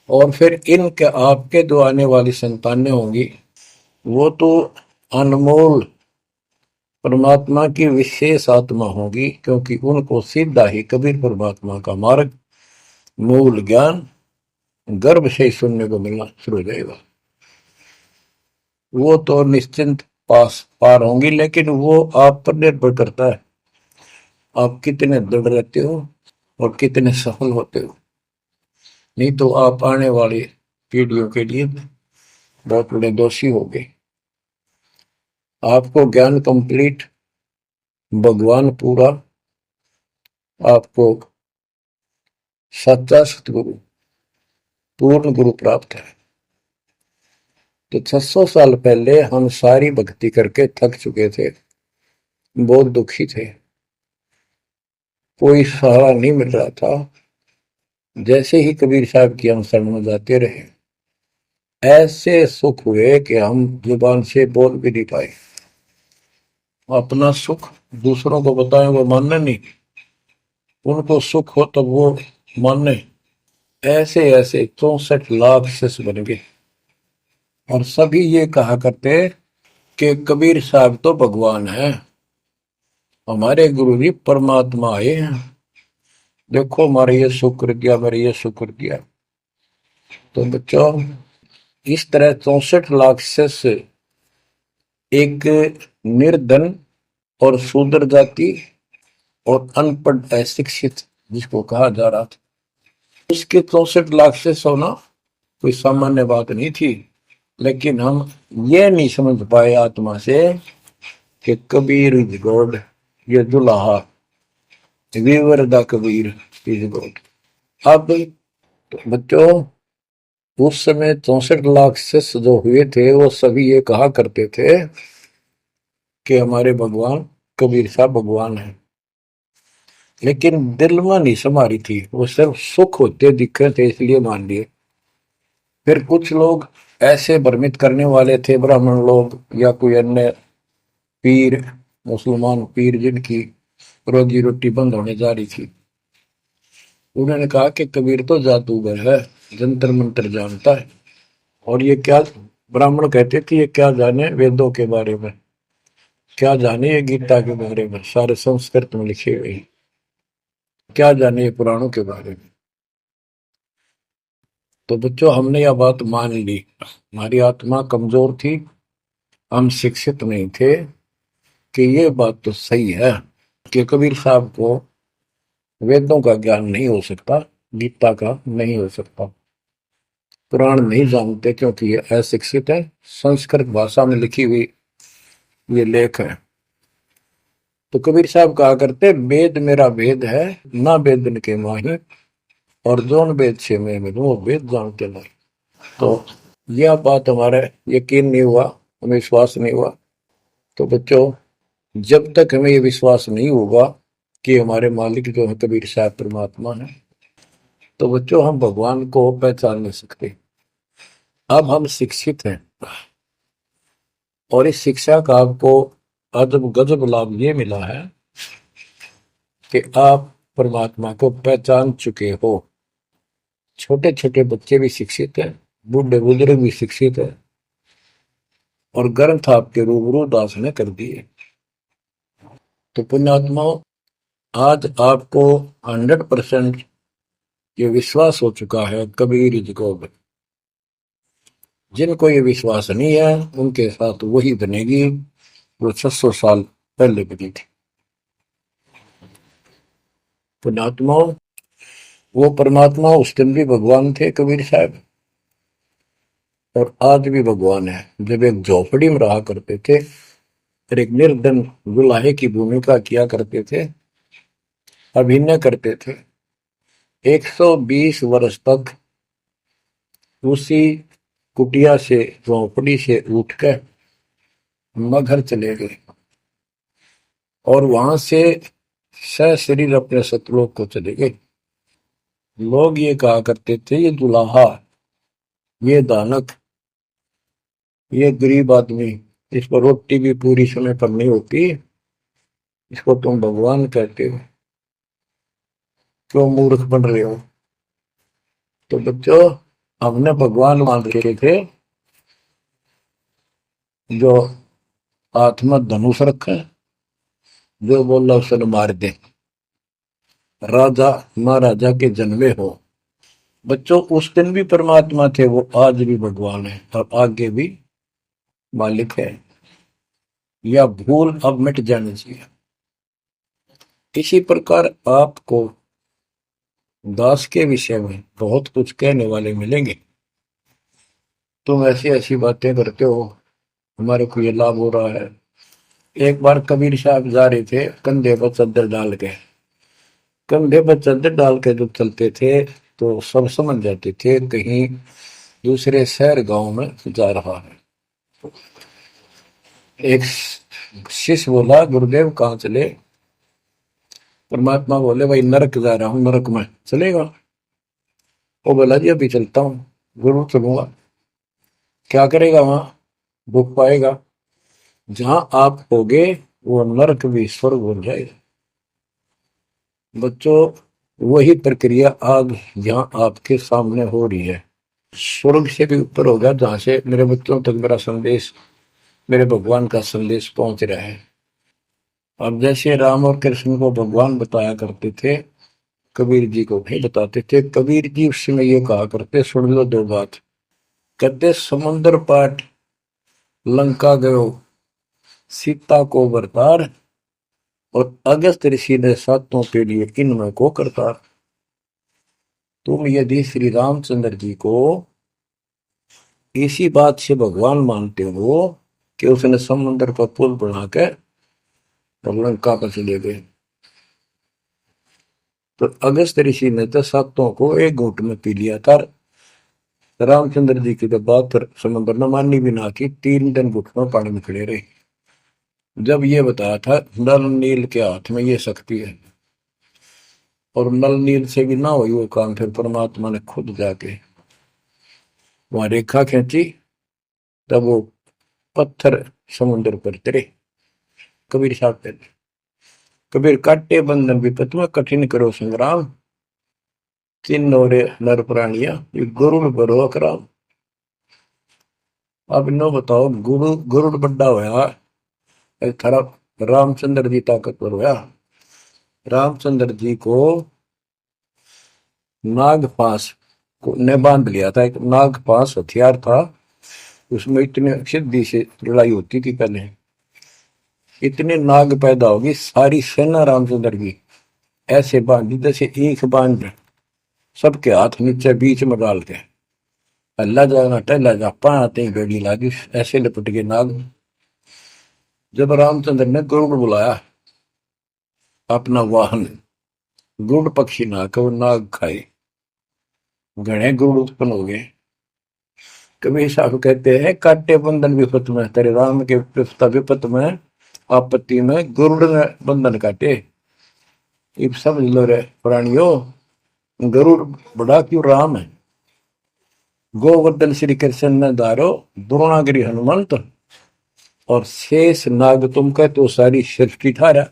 और फिर इनके आपके जो आने वाली संतानें होंगी, वो तो अनमोल परमात्मा की विशेष आत्मा होगी, क्योंकि उनको सीधा ही कबीर परमात्मा का मार्ग, मूल ज्ञान गर्भ से ही सुनने को मिलना शुरू हो जाएगा। वो तो निश्चिंत पार होंगी, लेकिन वो आप पर निर्भर करता है, आप कितने दृढ़ रहते हो और कितने सफल होते हो। नहीं तो आप आने वाली पीढ़ियों के लिए बहुत बड़े दोषी हो गए। आपको ज्ञान कंप्लीट, भगवान पूरा, आपको सच्चा सतगुरु, पूर्ण गुरु प्राप्त है। तो 600 साल पहले हम सारी भक्ति करके थक चुके थे, बहुत दुखी थे, कोई सहारा नहीं मिल रहा था। जैसे ही कबीर साहब की हम शरण में जाते रहे, ऐसे सुख हुए कि हम जुबान से बोल भी नहीं पाए। अपना सुख दूसरों को बताएं, वो मानने नहीं, उनको सुख हो तब वो मानने। ऐसे ऐसे 64 लाख शिष्य बन गए, और सभी ये कहा करते कि कबीर साहब तो भगवान है, हमारे गुरु जी परमात्मा आए हैं, देखो हमारे ये शुक्र किया, मेरे ये शुक्र किया। तो बच्चों, इस तरह 64 लाख शिष्य एक निर्धन और शूद्र जाति और अनपढ़ अशिक्षित जिसको कहा जा रहा था, उसके 64 लाख शिष्य होना कोई सामान्य बात नहीं थी। लेकिन हम ये नहीं समझ पाए आत्मा से कि कबीर इज गॉड, ये दुल्हा वीवर द कबीर इज गॉड। अब बच्चों, उस समय 64 लाख शिष्य जो हुए थे, वो सभी ये कहा करते थे कि हमारे भगवान कबीर साहब भगवान है, लेकिन दिल में नहीं समारी थी, वो सिर्फ सुख होते दिखे थे इसलिए मान लिए। फिर कुछ लोग ऐसे भ्रमित करने वाले थे, ब्राह्मण लोग या कोई अन्य पीर, मुसलमान पीर जिनकी रोजी रोटी बंद होने जा रही थी, उन्होंने कहा कि कबीर तो जादूगर है, जंतर मंत्र जानता है, और ये क्या, ब्राह्मण कहते थे ये क्या जाने वेदों के बारे में, क्या जाने ये गीता के बारे में, सारे संस्कृत में लिखे हुए, क्या जाने ये पुराणों के बारे में। तो बच्चों, हमने यह बात मान ली, हमारी आत्मा कमजोर थी, हम शिक्षित नहीं थे कि ये बात तो सही है कि कबीर साहब को वेदों का ज्ञान नहीं हो सकता, गीता का नहीं हो सकता, पुराण नहीं जानते क्योंकि ये अशिक्षित है, संस्कृत भाषा में लिखी हुई ये लेख है। तो कबीर साहब कहा करते, वेद मेरा वेद है, ना वेदन के माही, और जोन वेद से मैं मिलूं वो वेद जानते नहीं। तो यह बात हमारे यकीन नहीं हुआ, हमें विश्वास नहीं हुआ। तो बच्चों, जब तक हमें ये विश्वास नहीं होगा कि हमारे मालिक जो है कबीर साहब परमात्मा है, तो बच्चों हम भगवान को पहचान नहीं सकते। अब हम शिक्षित हैं, और इस शिक्षा का आपको अजब गजब लाभ ये मिला है कि आप परमात्मा को पहचान चुके हो। छोटे छोटे बच्चे भी शिक्षित हैं, बूढ़े बुजुर्ग भी शिक्षित है, और ग्रंथ आपके रूबरू दास ने कर दिए। तो पुण्यात्माओं, आज आपको 100% ये विश्वास हो चुका है कबीर जी को। जिनको ये विश्वास नहीं है उनके साथ वही बनेगी जो 600 साल पहले बनी थी। पुण्यात्माओं, वो परमात्मा उस दिन भी भगवान थे कबीर साहब, और आज भी भगवान है। जब एक झोपड़ी में रहा करते थे और एक निर्धन दुल्हे की भूमिका किया करते थे, अभिनय करते थे, 120 वर्ष तक उसी कुटिया से, झोपड़ी से उठकर मगहर चले गए और वहां से सशरीर अपने सतलोक को चले गए। लोग ये कहा करते थे, ये दुल्हा, ये दानक, ये गरीब आदमी, इस पर रोटी भी पूरी समय पर नहीं होती, इसको तुम भगवान कहते हो, क्यों मूर्ख बन रहे हो। तो बच्चों, हमने भगवान मान रखे थे जो हाथ में धनुष रखे, जो बोला उसने मार दे, राजा महाराजा के जन्मे हो। बच्चों, उस दिन भी परमात्मा थे, वो आज भी भगवान है और आगे भी मालिक है। या भूल अब मिट जानी चाहिए। इसी प्रकार आपको दास के विषय में बहुत कुछ कहने वाले मिलेंगे। तुम ऐसी ऐसी बातें करते हो, हमारे को ये लाभ हो रहा है। एक बार कबीर साहब जा रहे थे, कंधे पर चादर डाल के, कंधे पर चादर डाल के जब चलते थे तो सब समझ जाते थे कहीं दूसरे शहर गांव में जा रहा है। एक शिष्य बोला, गुरुदेव कहाँ चले। परमात्मा बोले, भाई नरक जा रहा हूं, नरक में चलेगा। वो बोला, जी अभी चलता हूं। गुरु, चलूंगा। क्या करेगा वहां, भूख पाएगा। जहां आप होगे वो नरक भी स्वर्ग बन जाएगा। बच्चों, वही प्रक्रिया आज यहाँ आपके सामने हो रही है। स्वर्ग से भी ऊपर होगा, जहां से मेरे बच्चों तक मेरा संदेश, मेरे भगवान का संदेश पहुंच रहा है। अब जैसे राम और कृष्ण को भगवान बताया करते थे, कबीर जी को भी बताते थे। कबीर जी उस समय ये कहा करते, सुन लो दो बात। कहते, समुद्र पाट लंका गयो, सीता को बरतार, और अगस्त ऋषि ने सातों के लिए इनमें को करतार। तुम यदि श्री रामचंद्र जी को इसी बात से भगवान मानते हो कि उसने समुद्र पर पुल बना के लंका पर चले गए, तो अगस्त ऋषि ने तो सातों को एक घूंट में पी लिया था। रामचंद्र जी की तो बात समुद्र ने मानी भी ना की, 3 दिन घुटनों पानी में खड़े रहे। जब ये बताया था नल नील के हाथ में ये शक्ति है, और नल नील से भी ना हुई वो काम, फिर परमात्मा ने खुद जाके वहां रेखा खींची, तब वो पत्थर समुद्र पर तरे। कबीर साहब कहते, कबीर काटे बंधन विपत में, कठिन करो संग्राम, तीन और नर प्राणिया गुरुड़ बरो अकराम। अब इनो बताओ, गुरुड़ बड्डा होया, थारा रामचंद्र जी ताकतवर होया। रामचंद्र जी को नाग पास ने बांध लिया था। एक नाग पास हथियार था, उसमें इतने सिद्धि से लड़ाई होती थी पहले। इतने नाग पैदा होगी, सारी सेना रामचंद्र की ऐसे बांधी जैसे एक बांध, सबके हाथ नीचे बीच में डाल के अल्लाह जाना टहला जा पाते ही बेड़ी लागी, ऐसे लिपट गए नाग। जब रामचंद्र ने गरुड़ बुलाया अपना वाहन, गुरुड़ पक्षी ना को नाग खाए, घने गुरुड़ उत्पन्न हो गए। कबीर साहब कहते हैं, काटे बंधन विपत में, तेरे राम के विपत में, आपत्ति में गरुड़ ने बंधन काटे। इब समझ लो रे प्राणियों, गरुड़ बड़ा क्यों राम है। गोवर्धन श्री कृष्ण ने दारो, द्रोणागिरी हनुमंत, और शेष नाग तुम कहते हो सारी सृष्टि थारा,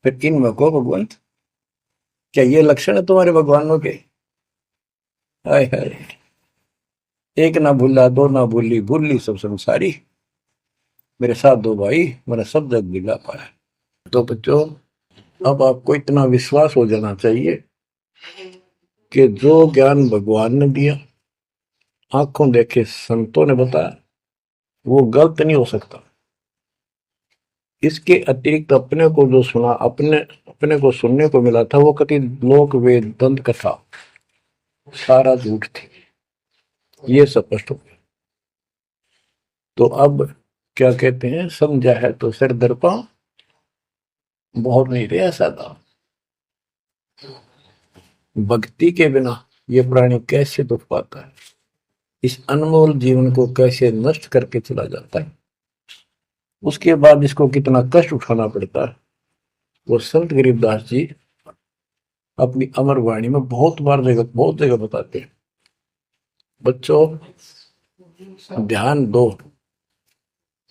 फिर इनमें को भगवंत, क्या ये लक्षण है तुम्हारे भगवानों के? हाय हाय, एक ना भूला दो ना भूली, भूली सब संसारी, मेरे साथ दो भाई, मेरा सब जग दिला पाया। तो बच्चों, अब आपको इतना विश्वास हो जाना चाहिए कि जो ज्ञान भगवान ने दिया, आंखों देखे संतों ने बताया, वो गलत नहीं हो सकता। इसके अतिरिक्त अपने को जो सुना, अपने अपने को सुनने को मिला था, वो कति लोक वेद दंत कथा सारा झूठ थी, ये स्पष्ट हो गया। तो अब क्या कहते हैं, समझा है तो सिर दर्पा, बहुत नहीं रे ऐसा था। भक्ति के बिना ये प्राणी कैसे दुख पाता है, इस अनमोल जीवन को कैसे नष्ट करके चला जाता है, उसके बाद इसको कितना कष्ट उठाना पड़ता है, वो संत गरीबदास जी अपनी अमर वाणी में बहुत जगह बताते हैं। बच्चों, ध्यान दो,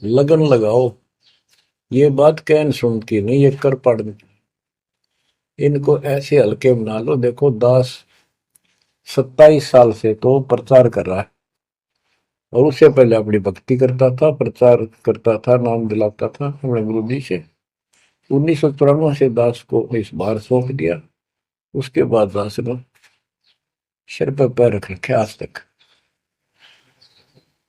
लगन लगाओ, ये बात कहन सुन की नहीं, ये कर पढ़, इनको ऐसे हल्के बना लो। देखो दास 27 साल से तो प्रचार कर रहा है, और उससे पहले अपनी भक्ति करता था, प्रचार करता था, नाम दिलाता था अपने गुरु जी से। 1994 से दास को इस बार सौंप दिया, उसके बाद दास ने सिर पर पैर रख रखे आज तक।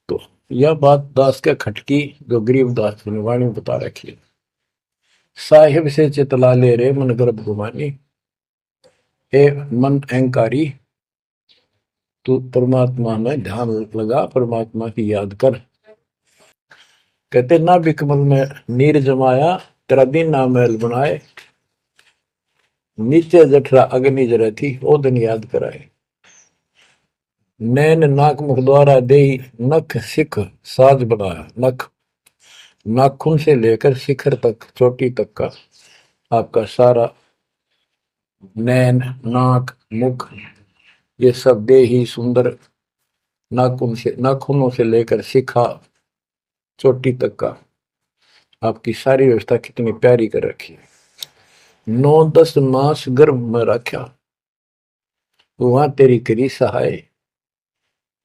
तो यह बात दास के खटकी जो गरीब दास ने वाणी बता रखी है। साहिब से चितला ले रे मन गर्भ गुमानी, ए मन अहंकारी, तू परमात्मा में ध्यान लगा, परमात्मा की याद कर। कहते ना बिकमल में नीर जमाया, तेरा दिन ना महल बनाए, नीचे जठरा अग्नि जरे थी, ओ दिन याद कराए। नैन नाक मुख द्वारा दे, नख सिख साज बनाया, नख नाखून से लेकर शिखर तक, चोटी तक का आपका सारा नैन नाक मुख, ये सब दे ही सुंदर, नाखूनों से लेकर शिखा चोटी तक का आपकी सारी व्यवस्था कितनी प्यारी कर रखी है। 9-10 मास गर्भ में रखा, वहां तेरी करी सहाय,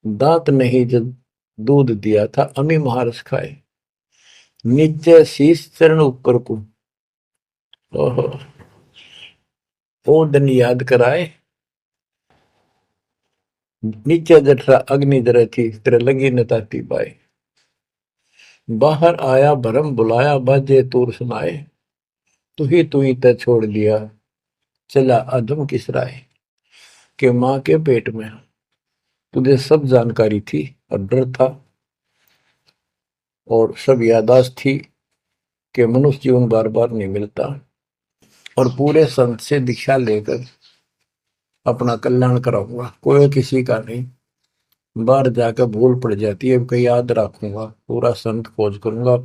दांत नहीं जब दूध दिया था, अमी महारस खाए, नीचे शीश चरण ऊपर को, ओहो, वो दिन याद कराए। नीचे जठरा अग्नि जरे थी, तेरे लगी न ताती बाई, बाहर आया भरम बुलाया, बाजे तूर सुनाए, तू ही तय छोड़ दिया, चला अधम किस राय। के माँ के पेट में तुझे सब जानकारी थी, और डर था, और सब यादाश्त थी कि मनुष्य जीवन बार बार नहीं मिलता, और पूरे संत से दीक्षा लेकर अपना कल्याण कराऊंगा, कोई किसी का नहीं। बाहर जाकर भूल पड़ जाती है, कहीं याद रखूंगा, पूरा संत खोज करूंगा,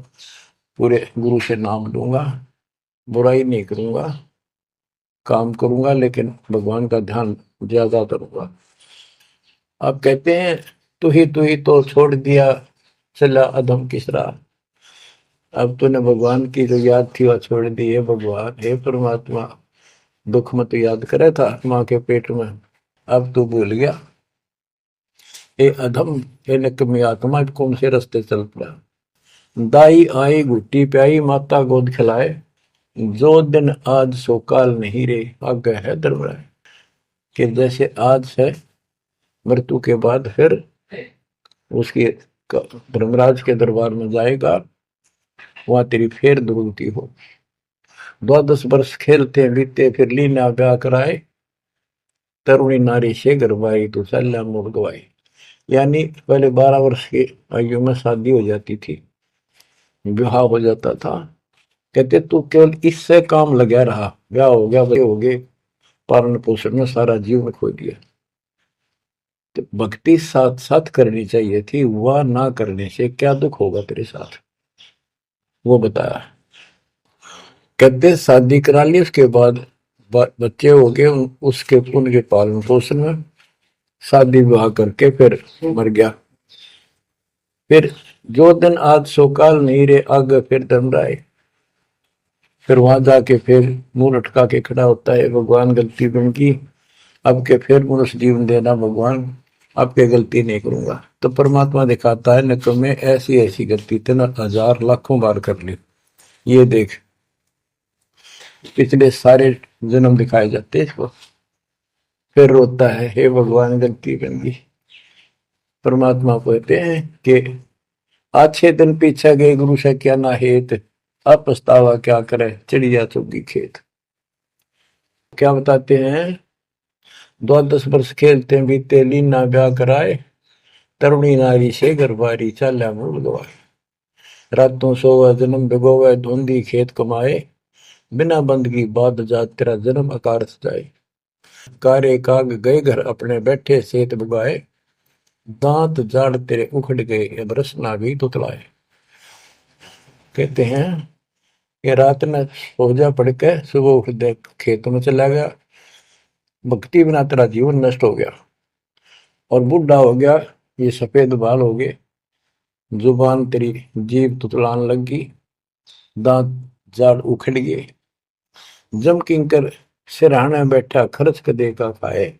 पूरे गुरु से नाम लूंगा, बुराई नहीं करूंगा, काम करूंगा, लेकिन भगवान का ध्यान ज्यादा करूंगा। आप कहते हैं तू ही तो छोड़ दिया, चला अधम किस राह। अब तूने भगवान की जो याद थी वह छोड़ दी है। भगवान हे परमात्मा, दुख मत याद करे था माँ के पेट में, अब तू भूल गया। ए अधम, ए निकमी आत्मा, कौन से रास्ते चल पड़ा। दाई आई घुट्टी प्याई, माता गोद खिलाए, जो दिन आज सो काल नहीं रे, आगे है दरबार। कि जैसे आज है, मृत्यु के बाद फिर उसकी धर्मराज के दरबार में जाएगा, वहां तेरी फेर दुर्गति हो। 12 वर्ष खेलते बीते, फिर लीना ब्याह कराए, तरुणी नारी से गरबाई, तो सल्ला मोड़ गवाई। यानी पहले 12 वर्ष की आयु में शादी हो जाती थी, विवाह हो जाता था। कहते तू केवल इससे काम लगा रहा, ब्याह हो गया, बच्चे हो गए, पालन पोषण में सारा जीवन खो दिया। तो भक्ति साथ साथ करनी चाहिए थी, वह ना करने से क्या दुख होगा तेरे साथ, वो बताया। कहते शादी करा ली, उसके बाद बच्चे हो गए, उसके उनके पालन पोषण में शादी विवाह करके फिर मर गया। फिर जो दिन आज सो काल नहीं रे, आगे फिर धर्मराय। फिर वहां जाके फिर मुंह लटका के खड़ा होता है, भगवान गलती बन की, अब के फिर मनुष्य जीवन देना भगवान, अब के गलती नहीं करूंगा। तो परमात्मा दिखाता है, न तुम्हें ऐसी ऐसी गलती तेना हजार लाखों बार कर ली, ये देख। पिछले सारे जन्म दिखाए जाते हैं इसको। फिर रोता है, हे भगवान गलती बन गई। परमात्मा को कहते हैं कि अच्छे दिन पीछे गए गुरु से क्या ना हेत, अब पछतावा क्या करे चिड़िया चुगी खेत। क्या बताते हैं, 10 वर्ष खेलते बीते लीना ब्याह कराए, तरुणी नारी से गरबारी चाल्या मूल गवाए। रातों सोवा जन्म भिगोवे धुंधी खेत कमाए, बिना बंदगी बाद जात तेरा जन्म अकारस जाए। कारे काग गए घर अपने बैठे सेत बुगाए, दांत जाड़ तेरे उखड़ गए अब रसना भी तुतलाए। कहते हैं कि रात में सो जा पड़ के सुबह उठ दे खेतों में चला गया, भक्ति बिना तेरा जीवन नष्ट हो गया, और बूढ़ा हो गया, ये सफेद बाल हो गए, जुबान तेरी जीभ तुतलान लगी, दांत जाड़ उखड़ गए। जम किंकर सिरहाने बैठा खर्च कदे का खाए,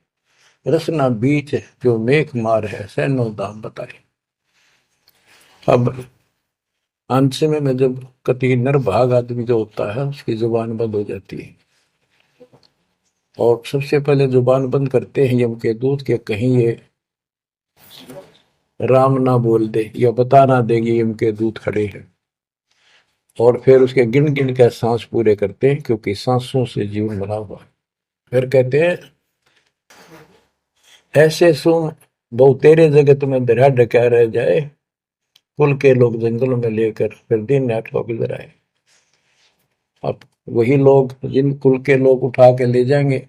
रसना बीच जो मेघ मार है सैनो दाम बताए। अब अंत में जब कति निर्भाग आदमी जो होता है उसकी जुबान बंद हो जाती है, और सबसे पहले जुबान बंद करते हैं यम के दूत के, कहीं ये राम ना बोल दे या बता ना देगी यम के दूत खड़े हैं। और फिर उसके गिन गिन के सांस पूरे करते हैं, क्योंकि सांसों से जीवन बना हुआ है। फिर कहते हैं, ऐसे सुन बहु तेरे जगत में दरिया ढका रह जाए, कुल के लोग जंगलों में लेकर फिर दिन नाट को गुजर आए। अब वही लोग जिन कुल के लोग उठा के ले जाएंगे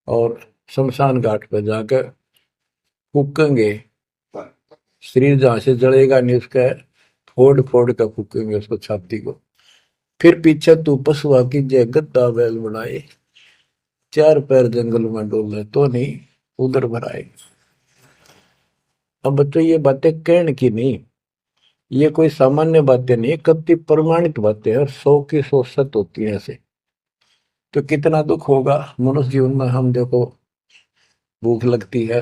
और शमशान घाट पर जाकर फूकेंगे, शरीर जहां से जलेगा नहीं उसका फोड़ फोड़ कर फूकेंगे उसको, छाती को। फिर पीछे तू पशुआ की जय गद्दा बैल बनाए, चार पैर जंगल में डोले तो नहीं उधर भराए। अब बच्चों ये बातें कहने की नहीं, ये कोई सामान्य बातें नहीं, कति प्रमाणित बातें हैं, और 100 की 100 सत्य होती है ऐसे। तो कितना दुख होगा मनुष्य जीवन में, हम देखो भूख लगती है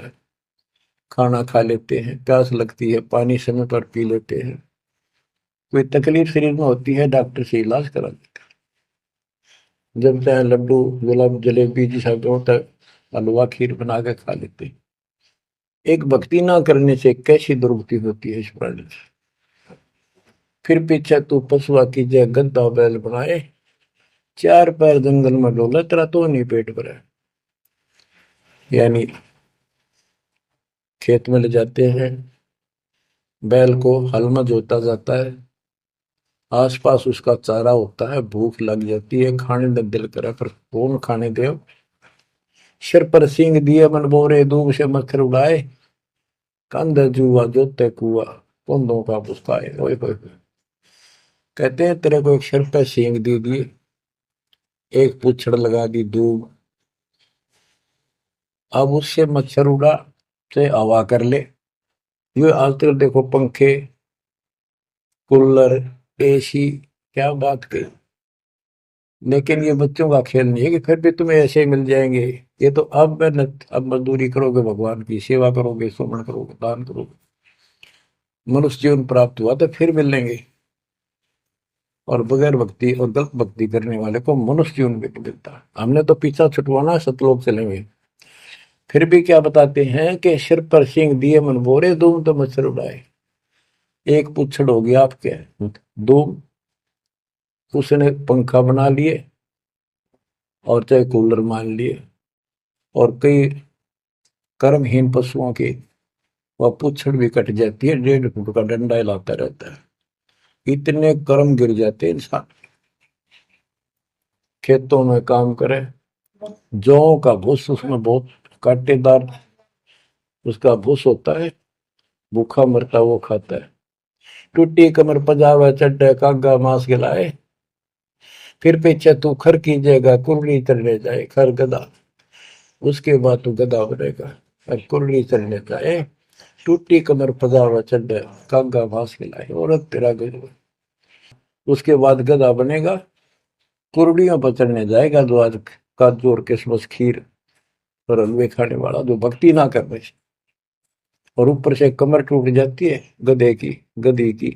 खाना खा लेते हैं, प्यास लगती है पानी समय पर पी लेते हैं, कोई तकलीफ शरीर में होती है डॉक्टर से इलाज करा देते हैं, जब चाहे लड्डू गुलाब जलेबी जैसा होता है हलवा खीर बना के खा लेते हैं। एक भक्ति ना करने से कैसी दुर्गति होती है इस प्राणी से। फिर पीछे तू पशुआ की जय गद्दा बैल बनाए, चार पैर जंगल में डोला तेरा तो नहीं पेट भरा। यानी खेत में ले जाते हैं, बैल को हल में जोता जाता है, आसपास उसका चारा होता है, भूख लग जाती है, खाने में दिल करे पर कौन खाने दे। सिर पर सींग दिए मन बोरे दूब से मच्छर उड़ाए, कंध जुआ जोते कुआ कुंदों का पुस्ताए। ओए होए होए। कहते हैं तेरे को एक सिर पर सींग दे दिए, एक पूछड़ लगा दी दूब, अब उससे मच्छर उड़ा से हवा कर ले। ये आजकल देखो पंखे कूलर एसी, क्या बात कही। लेकिन ये बच्चों का खेल नहीं है कि फिर भी तुम्हें ऐसे ही मिल जाएंगे। ये तो अब मेहनत, अब मजदूरी करोगे, भगवान की सेवा करोगे, सुमन करोगे, दान करोगे, मनुष्य जीवन प्राप्त हुआ तो फिर मिलेंगे। और बगैर भक्ति और गलत भक्ति करने वाले को मनुष्य जीवन भी नहीं मिलता। हमने तो पीछा छुटवाना, सतलोक चलेंगे। फिर भी क्या बताते हैं कि सिर पर सिंह दिए मन बोरे, दूम तो मच्छर उड़ाए। एक पुच्छड़ हो गया आपके, दो उसने पंखा बना लिए और चाहे कूलर मान लिए, और कई कर्महीन पशुओं की वह पुच्छड़ भी कट जाती है, 1.5 फुट का डंडा हिलाता रहता है। इतने कर्म गिर जाते इंसान। खेतों में काम करे, जौ का भूस उसमें बहुत कांटेदार उसका भूस होता है, भूखा मरता वो खाता है। टूटी कमर पजावा चड्डे कागा मांस खिलाए, फिर पीछे तू खर कीजिएगा कुरली चढ़ने जाए। खर गधा, उसके बाद तू गधा बनेगा और कुरली चढ़ने जाए। टूटी कमर पजावा चढ़ कागा भास खिलाए और तेरा गजब। उसके बाद गधा बनेगा, कुर्डियों पर चढ़ने जाएगा, जो आज काजू और किशमिश खीर और हलवे खाने वाला, जो भक्ति ना करने से। और ऊपर से कमर टूट जाती है गधे की, गधी की,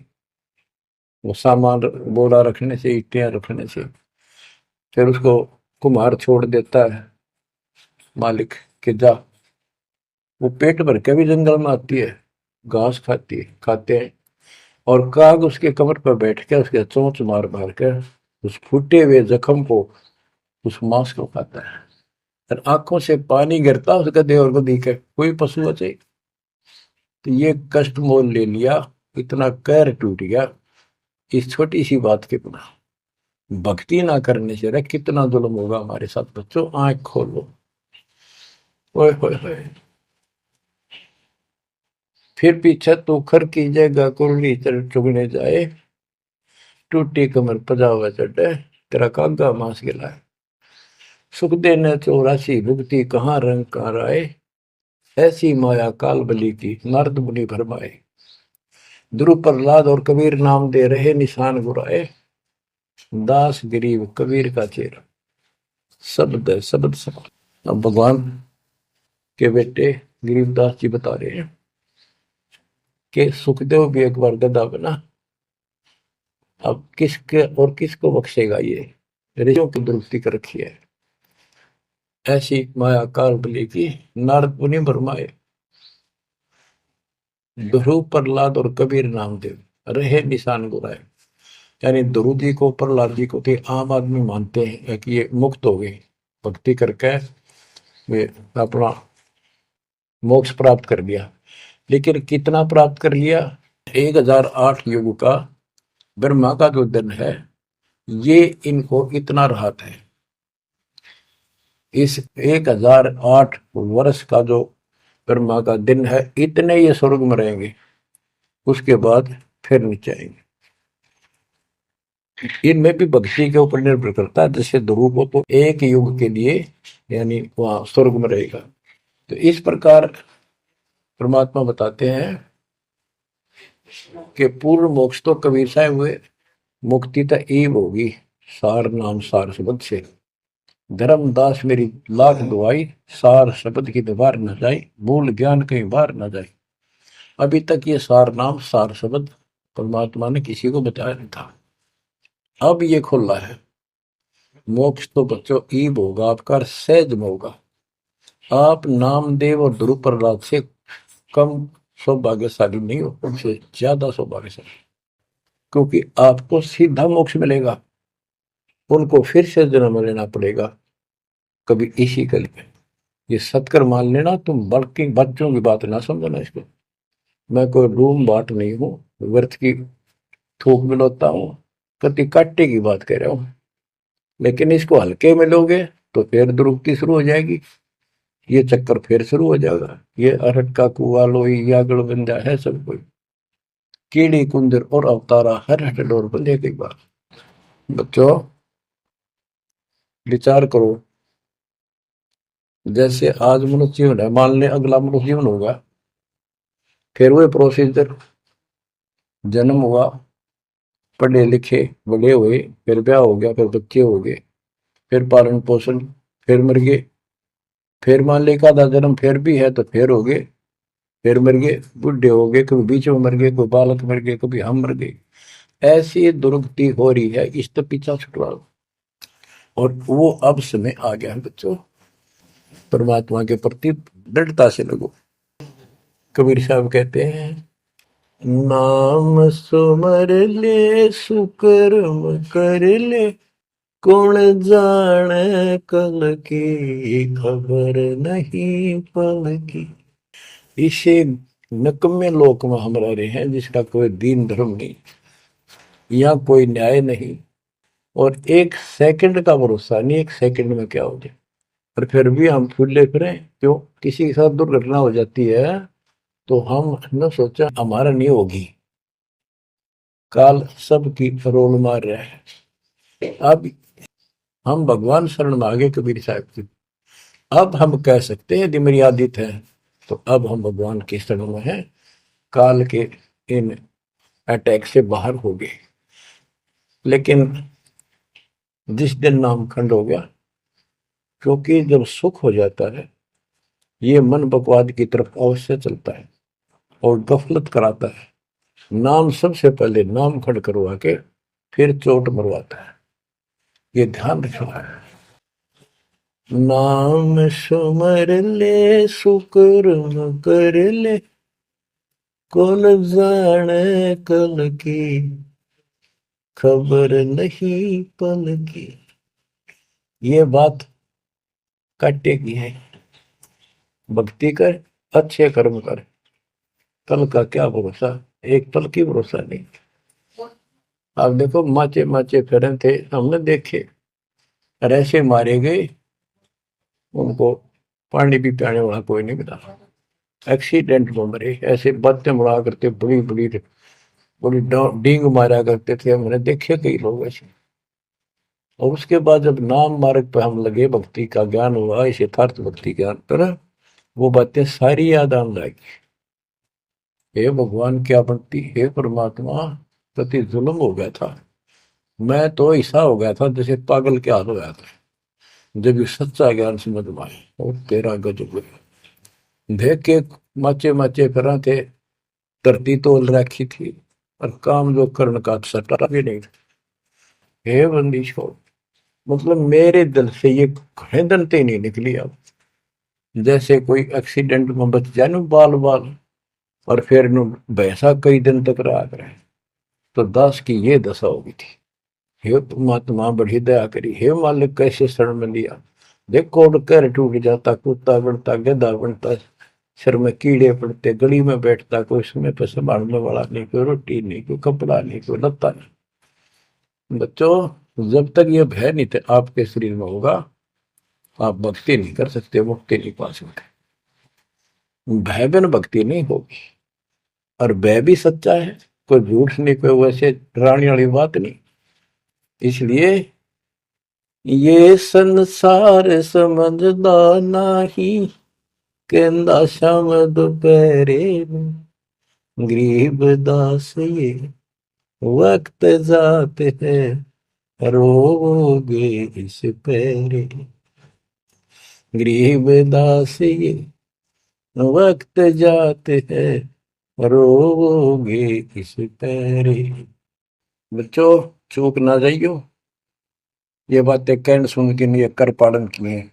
वो सामान बोरा रखने से, ईटियां रखने से। फिर उसको कुम्हार छोड़ देता है मालिक के जा। वो पेट भर के भी जंगल में आती है, घास खाती है, खाते हैं। और काग उसके कमर पर बैठ के उसके चोंच मार मार के उस फूटे हुए जख्म को, उस मांस को खाता है। और आंखों से पानी गिरता उस गधे और गधी के, कोई पशु बचे। तो ये कष्ट मोल ले लिया, इतना कहर टूट गया इस छोटी सी बात के बिना। भक्ति ना करने से रे कितना जुल्म होगा हमारे साथ। बच्चों आंख खोलो, ओए होए होए। फिर पीछे तो खर की जगह कुरली चुगने जाए, टूटी कमर पजावा चढ़े, तेरा कागा मांस गिलाए। सुख देने 84 भुगती कहाँ रंग कहाँ आए, ऐसी माया काल बली की नारद मुनि भरमाए। ध्रुव प्रहलाद और कबीर नाम दे रहे निशान गुराए, दास गरीब कबीर का चेहरा। शब्द है, शब्द शब्द। अब भगवान के बेटे गरीबदास जी बता रहे हैं कि सुखदेव भी एक बार गधा बना। अब किसके और किसको बख्शेगा ये, ऋषियों की दुरुस्ती कर रखी है। ऐसी माया काल बली की नारद मुनि भरमाए। ध्रुव प्रहलाद और कबीर नामदेव रहे निशान गुराए। यानी ध्रुव जी को, प्रहलाद जी को थे आम आदमी मानते हैं कि ये मुक्त हो गए, भक्ति करके वे अपना मोक्ष प्राप्त कर लिया। लेकिन कितना प्राप्त कर लिया, 1008 युग का ब्रह्मा का जो दिन है, ये इनको इतना राहत है। इस 1008 वर्ष का जो ब्रह्मा का दिन है, इतने ये स्वर्ग में रहेंगे, उसके बाद फिर नीचे आएंगे। इनमें भी भक्ति के ऊपर निर्भर करता है। जैसे ध्रुव को तो एक युग के लिए यानी वहां स्वर्ग में रहेगा। तो इस प्रकार परमात्मा बताते हैं कि पूर्ण मोक्ष तो कबीर साहब हुए, मुक्ति तो ईब होगी सार नाम सार शब्द से। धर्मदास मेरी लाख दुआई, सार शब्द की दीवार न जाए, मूल ज्ञान कहीं बाहर न जाए। अभी तक ये सार नाम सार शब्द परमात्मा ने किसी को बताया नहीं था, अब ये खुला है। मोक्ष तो बच्चों ईब होगा आपका, सहज में होगा। आप नामदेव और ध्रुव प्रहलाद से कम सौभाग्यशाली नहीं हो, उनसे ज्यादा सौभाग्यशाली, क्योंकि आपको सीधा मोक्ष मिलेगा। उनको फिर से जन्म लेना पड़ेगा कभी इसी कल में। ये सत्कर मान लेना तुम, बल्कि बच्चों की बात ना समझना इसको। मैं कोई रूम बाट नहीं हूं, व्यर्थ की थूक मिलोता हूं, कति काटे की बात कह रहा हूं। लेकिन इसको हल्के में लोगे तो फिर दुरुक्ति शुरू हो जाएगी, ये चक्कर फिर शुरू हो जाएगा। ये अरट का कुआ लोई यागड़ बंदा है सब कोई, कीड़ी कुंदर और अवतारा हर हट डोर बंदे की बात। बच्चों विचार करो, जैसे आज मनुष्य जीवन है, मान ले अगला मनुष्य जीवन होगा, फिर वो प्रोसीजर, जन्म हुआ, पढ़े लिखे बड़े हुए, फिर ब्याह हो गया, फिर बच्चे हो गए, फिर पालन पोषण, फिर मर गए, फिर मान ले का जन्म फिर भी है तो फिर हो गए, फिर मर गए, बुढ़े हो गए, कभी बीच में मर गए, कोई बालक मर गए, कभी हम मर गए। ऐसी दुर्गति हो रही है, इस तो पीछा छुटवा। और वो अब समय आ गया है बच्चों, परमात्मा के प्रति दृढ़ता से लगो। कबीर साहब कहते हैं, नाम सुमर ले सुकर्म कर ले, कौन जाने कल की खबर नहीं पल की। इसे नकम्मे लोक में हम रह रहे हैं, जिसका कोई दीन धर्म नहीं, यहाँ कोई न्याय नहीं, और एक सेकंड का भरोसा नहीं, एक सेकंड में क्या हो जाए। और फिर भी हम फूले फिरें, क्यों? किसी के साथ दुर्घटना हो जाती है तो हम न सोचा हमारा नहीं होगी, काल सबकी रोल मार रहा है। अब हम भगवान शरण मांगे कबीर साहब की, अब हम कह सकते हैं यदि मेरी आदित है तो अब हम भगवान के शरण में हैं। काल के इन अटैक से बाहर हो गए। लेकिन जिस दिन नामखंड हो गया, क्योंकि जब सुख हो जाता है ये मन बकवाद की तरफ अवश्य चलता है और गफलत कराता है। नाम सबसे पहले नाम खड़ करवा के फिर चोट मरवाता है, ये ध्यान रखना है। नाम सुमर ले सुकर्म कर ले, कौन जाने कल की, खबर नहीं पल की। ये बात काटे की है। भक्ति कर, अच्छे कर्म कर, कल का क्या भरोसा, एक पल की भरोसा नहीं। आप देखो माचे माचे फिरे थे, हमने देखे, और ऐसे मारे गए, उनको पानी भी पियाने वाला कोई नहीं मिला, एक्सीडेंट में मरे। ऐसे बातें बड़ा करते, बड़ी बड़ी बड़ी डींग मारा करते थे, हमने देखे कई लोग ऐसे। और उसके बाद जब नाम मार्ग पे हम लगे, भक्ति का ज्ञान हुआ, इस यथार्थ भक्ति ज्ञान पर, वो बातें सारी याद आने लगी। हे भगवान क्या बनती, हे परमात्मा, प्रति जुल्म हो गया था। मैं तो ऐसा हो गया था जैसे पागल के हाल हो गया था, जब ये सच्चा ज्ञान समझ में आया। और तेरा गजब देख के माचे माचे करा थे, धरती तोल रखी थी, और काम जो कर्ण का सटा भी नहीं था। हे बंदी छोड़, मतलब मेरे दिल से ये घने दंते नहीं निकली। अब जैसे कोई एक्सीडेंट में बच जाए ना बाल बाल, और फिर नु भैंसा कई दिन तक रहा करे, तो दास की ये दशा होगी थी। हे परमात्मा बड़ी दया करी, हे मालिक कैसे शरण में लिया। देखो कर टूट जाता, कुत्ता बनता, गधा बनता, सिर में कीड़े पड़ते, गली में बैठता, कोई समय पर संभालने वाला नहीं, कोई रोटी नहीं, कोई कपड़ा नहीं, कोई लत्ता नहीं। बच्चों, जब तक ये भय नहीं थे आपके शरीर में होगा, आप भक्ति नहीं कर सकते, मुक्ति नहीं पा सकते। भय बिन भक्ति नहीं होगी। और भय भी सच्चा है, कोई झूठ नहीं, कोई वैसे डराने वाली बात नहीं। इसलिए ये संसार समझदा नहीं, कहंदा शाम दोपहरे गरीब दास ये वक्त जाते है, रोगे इस पैरे। गरीब दास ये वक्त जाते हैं, रोगे इस पैरे। बच्चों, चूक ना जाइयो, ये बातें कहन सुन के नहीं, कर पालन किए।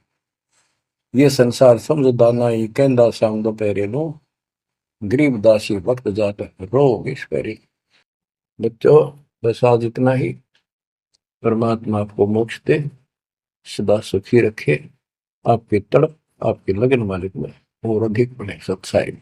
ये संसार समझदा नहीं, कहंदा शाम दोपहरे नो, गरीब दासी वक्त जाते रोग इस पैरे। बच्चों, बस आज इतना ही। परमात्मा आपको मोक्ष दे, सदा सुखी रखे, आपकी तड़प, आपकी लगन मालिक में और अधिक बने सत्साई।